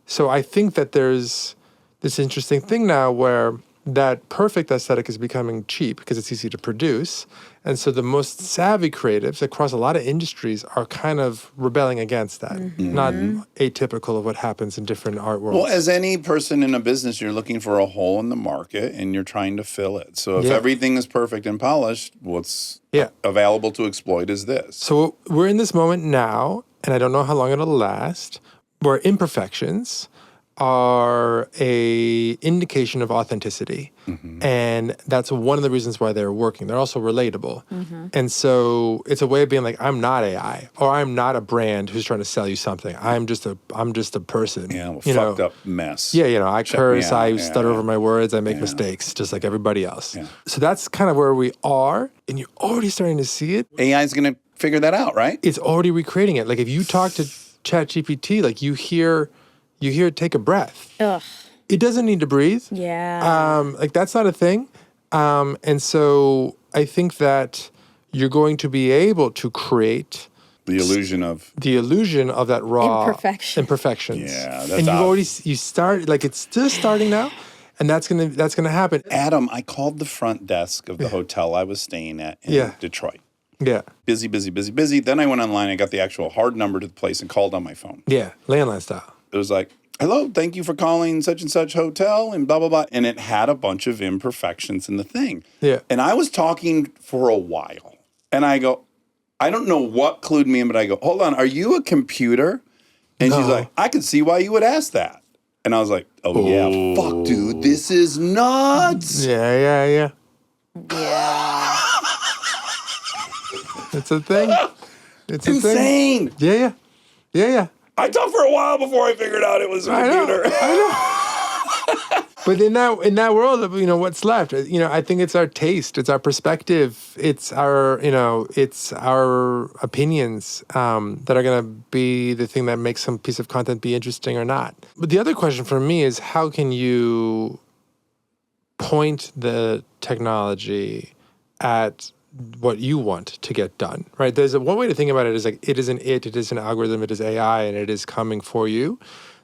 So I think that there's this interesting thing now where that perfect aesthetic is becoming cheap because it's easy to produce, And so the most savvy creatives across a lot of industries are kind of rebelling against that. Not atypical of what happens in different art worlds. Well, as any person in a business, you're looking for a hole in the market and you're trying to fill it. So if everything is perfect and polished, what's available to exploit is this. So we're in this moment now, and I don't know how long it'll last, where imperfections are a indication of authenticity. And that's one of the reasons why they're working. They're also relatable. And so it's a way of being like, I'm not AI, or I'm not a brand who's trying to sell you something. I'm just a person. Yeah, well, fucked up mess. Yeah, I curse, I stutter over my words, I make mistakes, just like everybody else. So that's kind of where we are, and you're already starting to see it. AI is going to figure that out, right? It's already recreating it. Like if you talk to ChatGPT, like you hear it take a breath. Ugh. It doesn't need to breathe. Yeah. Like that's not a thing. And so I think that you're going to be able to create the illusion of that raw imperfections. Yeah, that's and you start like it's just starting now, and that's gonna happen. Adam, I called the front desk of the hotel I was staying at in Detroit. Yeah. Busy. Then I went online and got the actual hard number to the place and called on my phone. Yeah, landline style. It was like, hello, thank you for calling such and such hotel and blah, blah, blah. And it had a bunch of imperfections in the thing. Yeah. And I was talking for a while. And I go, I don't know what clued me in, but I go, hold on, are you a computer? And she's like, I can see why you would ask that. And I was like, yeah, fuck, dude, this is nuts. Yeah. Yeah. It's a thing. It's insane. Thing. Yeah. I talked for a while before I figured out it was a computer. I know. But in that world of, what's left, I think it's our taste, it's our perspective, it's our opinions that are going to be the thing that makes some piece of content be interesting or not. But the other question for me is, how can you point the technology at what you want to get done, right? There's one way to think about it is like, it is an algorithm, it is AI, and it is coming for you.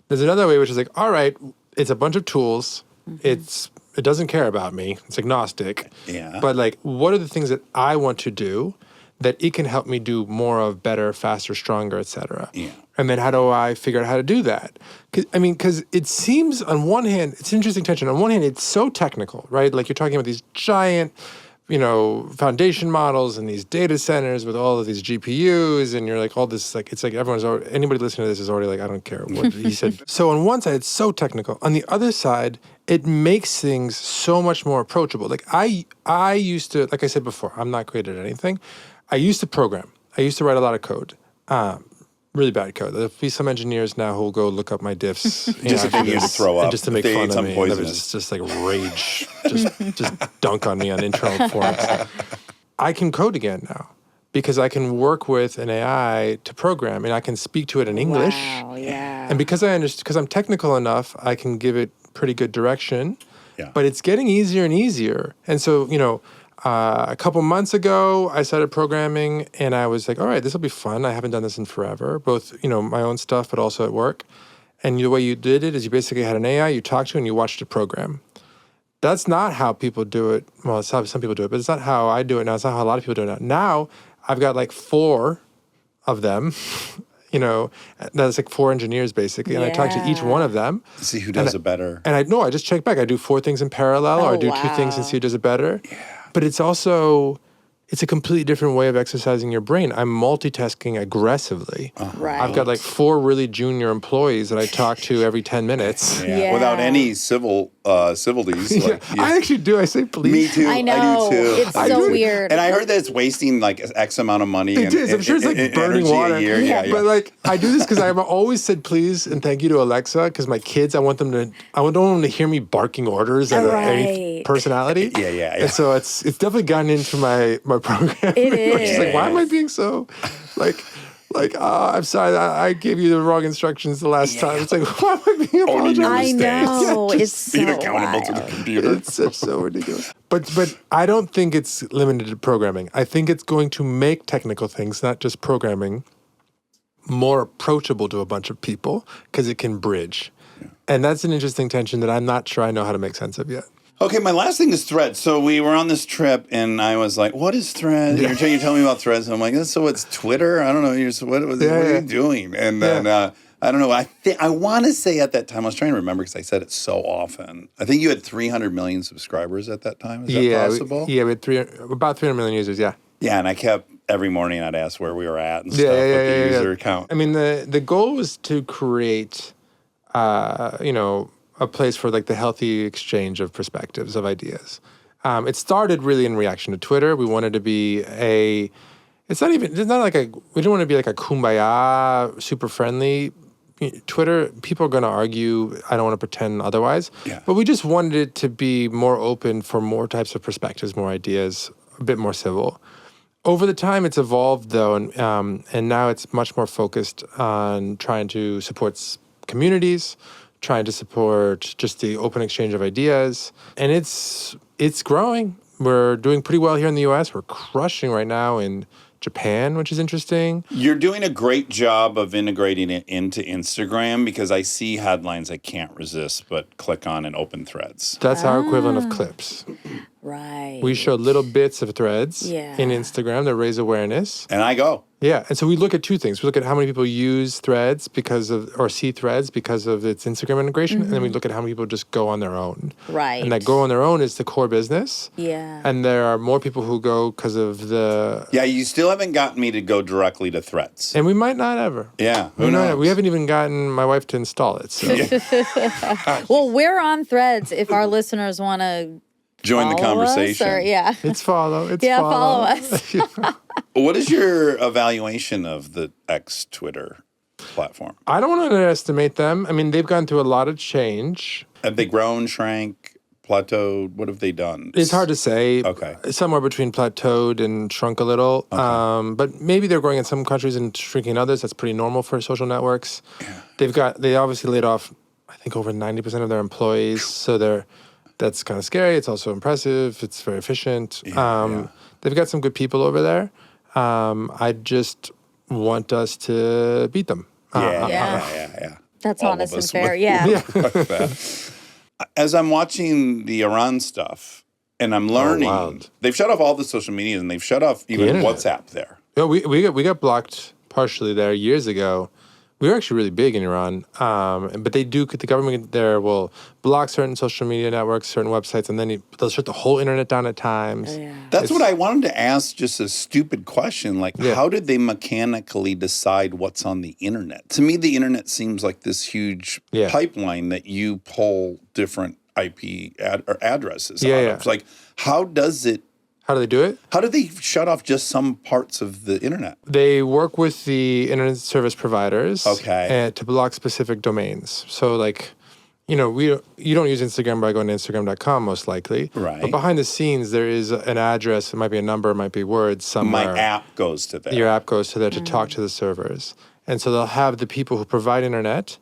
There's another way, which is like, all right, it's a bunch of tools. It doesn't care about me. It's agnostic. Yeah. But like, what are the things that I want to do that it can help me do more of, better, faster, stronger, et cetera? Yeah. And then how do I figure out how to do that? Because it seems on one hand, it's an interesting tension. On one hand, it's so technical, right? Like you're talking about these giant foundation models and these data centers with all of these GPUs, and you're like, all this, like, it's like anybody listening to this is already like, I don't care what he said. So on one side, it's so technical. On the other side, it makes things so much more approachable. Like I used to, like I said before, I'm not great at anything. I used to program. I used to write a lot of code. Really bad code. There'll be some engineers now who will go look up my diffs just to get you to throw up, just to make fun of me. Just like rage, just dunk on me on internal forums. I can code again now because I can work with an AI to program, and I can speak to it in English. Wow, yeah. And because I'm technical enough, I can give it pretty good direction. Yeah. But it's getting easier and easier, and so a couple months ago, I started programming, and I was like, all right, this will be fun. I haven't done this in forever, both, my own stuff, but also at work. And the way you did it is you basically had an AI you talked to and you watched it program. That's not how people do it. Well, it's how some people do it, but it's not how I do it now. It's not how a lot of people do it now. Now, I've got like 4 of them, that's like 4 engineers basically. And I talk to each one of them. See who does it better. And I just check back. I do 4 things in parallel, or I do 2 things and see who does it better. Yeah. But it's a completely different way of exercising your brain. I'm multitasking aggressively. Right. I've got like 4 really junior employees that I talk to every 10 minutes. Yeah. Without any civilities. Like, I actually do. I say please. Me too. I know. I do too. It's so weird. And I heard that it's wasting like X amount of money. It is. I'm sure it's like burning water. Yeah. But like, I do this because I've always said please and thank you to Alexa, because my kids, I don't want them to hear me barking orders at any personality. Yeah. And so it's definitely gotten into my program. It is. She's like, why am I being so I'm sorry, I gave you the wrong instructions the last time. It's like, why am I being apologized? I know. It's so being accountable to the computer. It's so ridiculous. But I don't think it's limited to programming. I think it's going to make technical things, not just programming, more approachable to a bunch of people because it can bridge. Yeah. And that's an interesting tension that I'm not sure I know how to make sense of yet. Okay, my last thing is Threads. So we were on this trip, and I was like, "What is Threads?" And you're telling me about Threads, and I'm like, "So it's Twitter? I don't know. What are you doing?" And then I don't know. I want to say at that time, I was trying to remember because I said it so often. I think you had 300 million subscribers at that time. Is that possible? We had about 300 million users. Yeah. Yeah, and I kept every morning I'd ask where we were at and stuff with the user account. I mean, the goal was to create, a place for like the healthy exchange of perspectives, of ideas. It started really in reaction to Twitter. We wanted to be we didn't want to be like a kumbaya, super friendly. Twitter, people are going to argue. I don't want to pretend otherwise. Yeah. But we just wanted it to be more open for more types of perspectives, more ideas, a bit more civil. Over the time, it's evolved, though, and now it's much more focused on trying to support communities, trying to support just the open exchange of ideas. And it's growing. We're doing pretty well here in the U.S. We're crushing right now in Japan, which is interesting. You're doing a great job of integrating it into Instagram because I see headlines I can't resist but click on and open Threads. That's our equivalent of clips. Right. We show little bits of Threads in Instagram that raise awareness. And I go. Yeah, and so we look at two things. We look at how many people use Threads or see Threads because of its Instagram integration, and then we look at how many people just go on their own. Right. And that go on their own is the core business. Yeah. And there are more people who go because of the... Yeah, you still haven't gotten me to go directly to Threads. And we might not ever. Yeah, who knows? We haven't even gotten my wife to install it. So. Well, we're on Threads if our listeners want to... Join the conversation. It's follow. Follow us. What is your evaluation of the X Twitter platform? I don't want to underestimate them. I mean, they've gone through a lot of change. Have they grown, shrank, plateaued? What have they done? It's hard to say. Okay. Somewhere between plateaued and shrunk a little. Okay. But maybe they're growing in some countries and shrinking in others. That's pretty normal for social networks. Yeah. They obviously laid off, I think, over 90% of their employees. So that's kind of scary. It's also impressive. It's very efficient. They've got some good people over there. I just want us to beat them. Yeah. That's honest and fair. Yeah. As I'm watching the Iran stuff and I'm learning, they've shut off all the social media and they've shut off even WhatsApp there. Yeah, we got blocked partially there years ago. We were actually really big in Iran, but the government there will block certain social media networks, certain websites, and then they'll shut the whole internet down at times. That's what I wanted to ask, just a stupid question. Like, how did they mechanically decide what's on the internet? To me, the internet seems like this huge pipeline that you pull different IP addresses out of. Like, how do they do it? How do they shut off just some parts of the internet? They work with the internet service providers to block specific domains. So like, you don't use Instagram by going to Instagram.com most likely. Right. But behind the scenes, there is an address. It might be a number. It might be words somewhere. My app goes to there. Your app goes to there to talk to the servers. And so they'll have the people who provide internet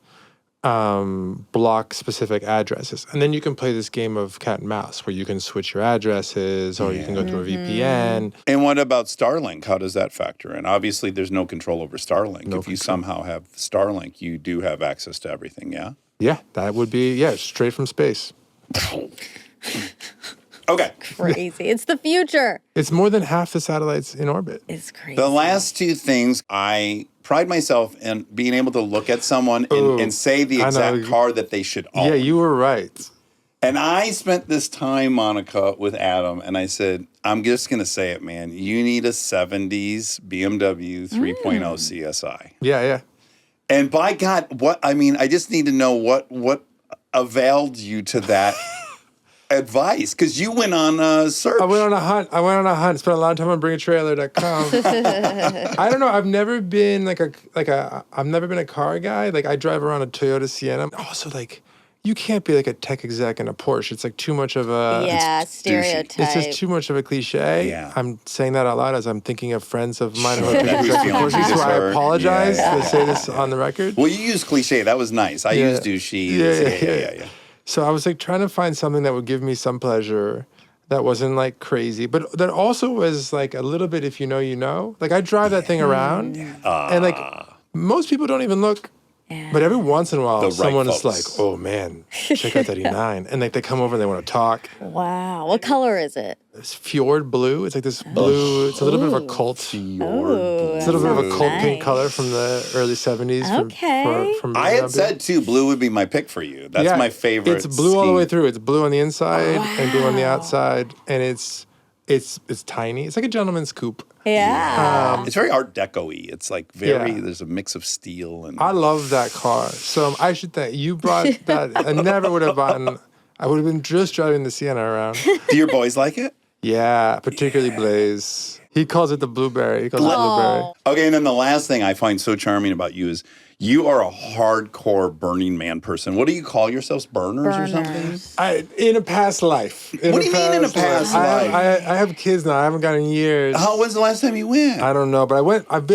block specific addresses. And then you can play this game of cat and mouse where you can switch your addresses or you can go through a VPN. And what about Starlink? How does that factor in? Obviously, there's no control over Starlink. If you somehow have Starlink, you do have access to everything, yeah? Yeah, that would be, straight from space. Okay. Crazy. It's the future. It's more than half the satellites in orbit. It's crazy. The last two things, I pride myself in being able to look at someone and say the exact car that they should own. Yeah, you were right. And I spent this time, Monica, with Adam, and I said, I'm just going to say it, man. You need a 70s BMW 3.0 CSI. Yeah. And by God, I just need to know what availed you to that advice, because you went on a search. I went on a hunt. Spent a lot of time on bringatrailer.com. I don't know. I've never been I've never been a car guy. Like, I drive around a Toyota Sienna. Also, like, you can't be like a tech exec in a Porsche. It's like too much of a stereotype. It's just too much of a cliche. Yeah. I'm saying that out loud as I'm thinking of friends of mine who are tech execs in Porsches. So I apologize to say this on the record. Well, you used cliche. That was nice. I used douchey. Yeah. So I was like trying to find something that would give me some pleasure that wasn't like crazy, but that also was like a little bit, if you know, you know. Like, I drive that thing around and like most people don't even look But every once in a while, The right someone is folks. like, "Oh man, check out that E9," and like they come over and they want to talk. Wow. What color is it? It's fjord blue. It's like this blue. It's a little bit of a cult. Oh, It's a little bit of a sounds cult pink nice. color from the early 70s. Okay. From I had BMW. said too, blue would be my pick for you. That's my favorite. It's blue all the way scheme. through. It's blue on the inside and blue on the Wow. outside, and it's tiny. It's like a gentleman's coupe. Yeah. It's very Art Deco-y. It's like very. Yeah. There's a mix of steel and. I love that car. So I should thank you brought that. I never would have bought. I would have been just driving the Sienna around. Do your boys like it? Yeah, particularly Blaze. He calls it the blueberry. He calls it blueberry. Oh. Okay, and then the last thing I find so charming about you is you are a hardcore Burning Man person. What do you call yourselves? Burners or something? In a past life. What do you mean in a past life? I have kids now. I haven't gone in years. When's the last time you went? I don't know, but I've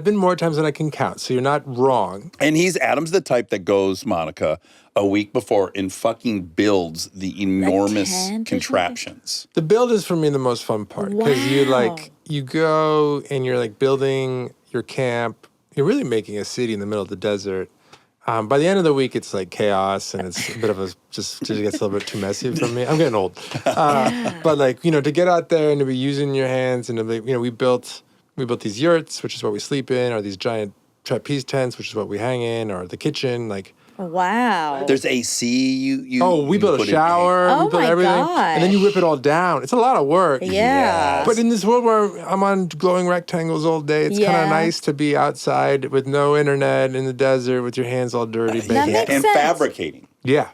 been more times than I can count. So you're not wrong. And Adam's the type that goes, Monica, a week before and fucking builds the enormous tent or something? contraptions. The build is for me the most fun part because you go and you're like building your camp. You're really making a city in the middle of the desert. By the end of the week, it's like chaos and it's a bit of a just gets a little bit too messy for me. I'm getting old, but like to get out there and to be using your hands and to be, we built these yurts, which is what we sleep in, or these giant trapeze tents, which is what we hang in, or the kitchen, like. Wow. There's AC. We built a put in- shower. Oh we built my everything, and then you rip it all down. It's a lot of work. Yeah. But in this world where I'm on glowing rectangles all day, it's kind Yeah. of nice to be outside with no internet in the desert with your hands all dirty. That baking. makes and sense. fabricating. Yeah.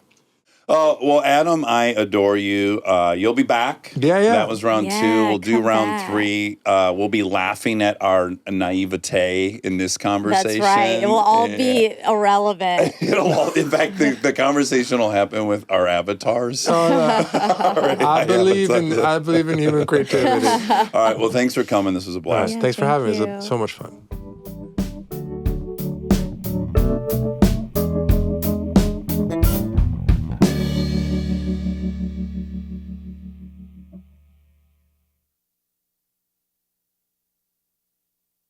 Well, Adam, I adore you. You'll be back. Yeah. That was round Yeah, 2. We'll do come round back. 3. We'll be laughing at our naivete in this conversation. That's right. It will all be irrelevant. In fact, the conversation will happen with our avatars. All right, I believe in human creativity. right. Well, thanks for coming. This was a blast. Thanks for having me. It thank was you. so much fun.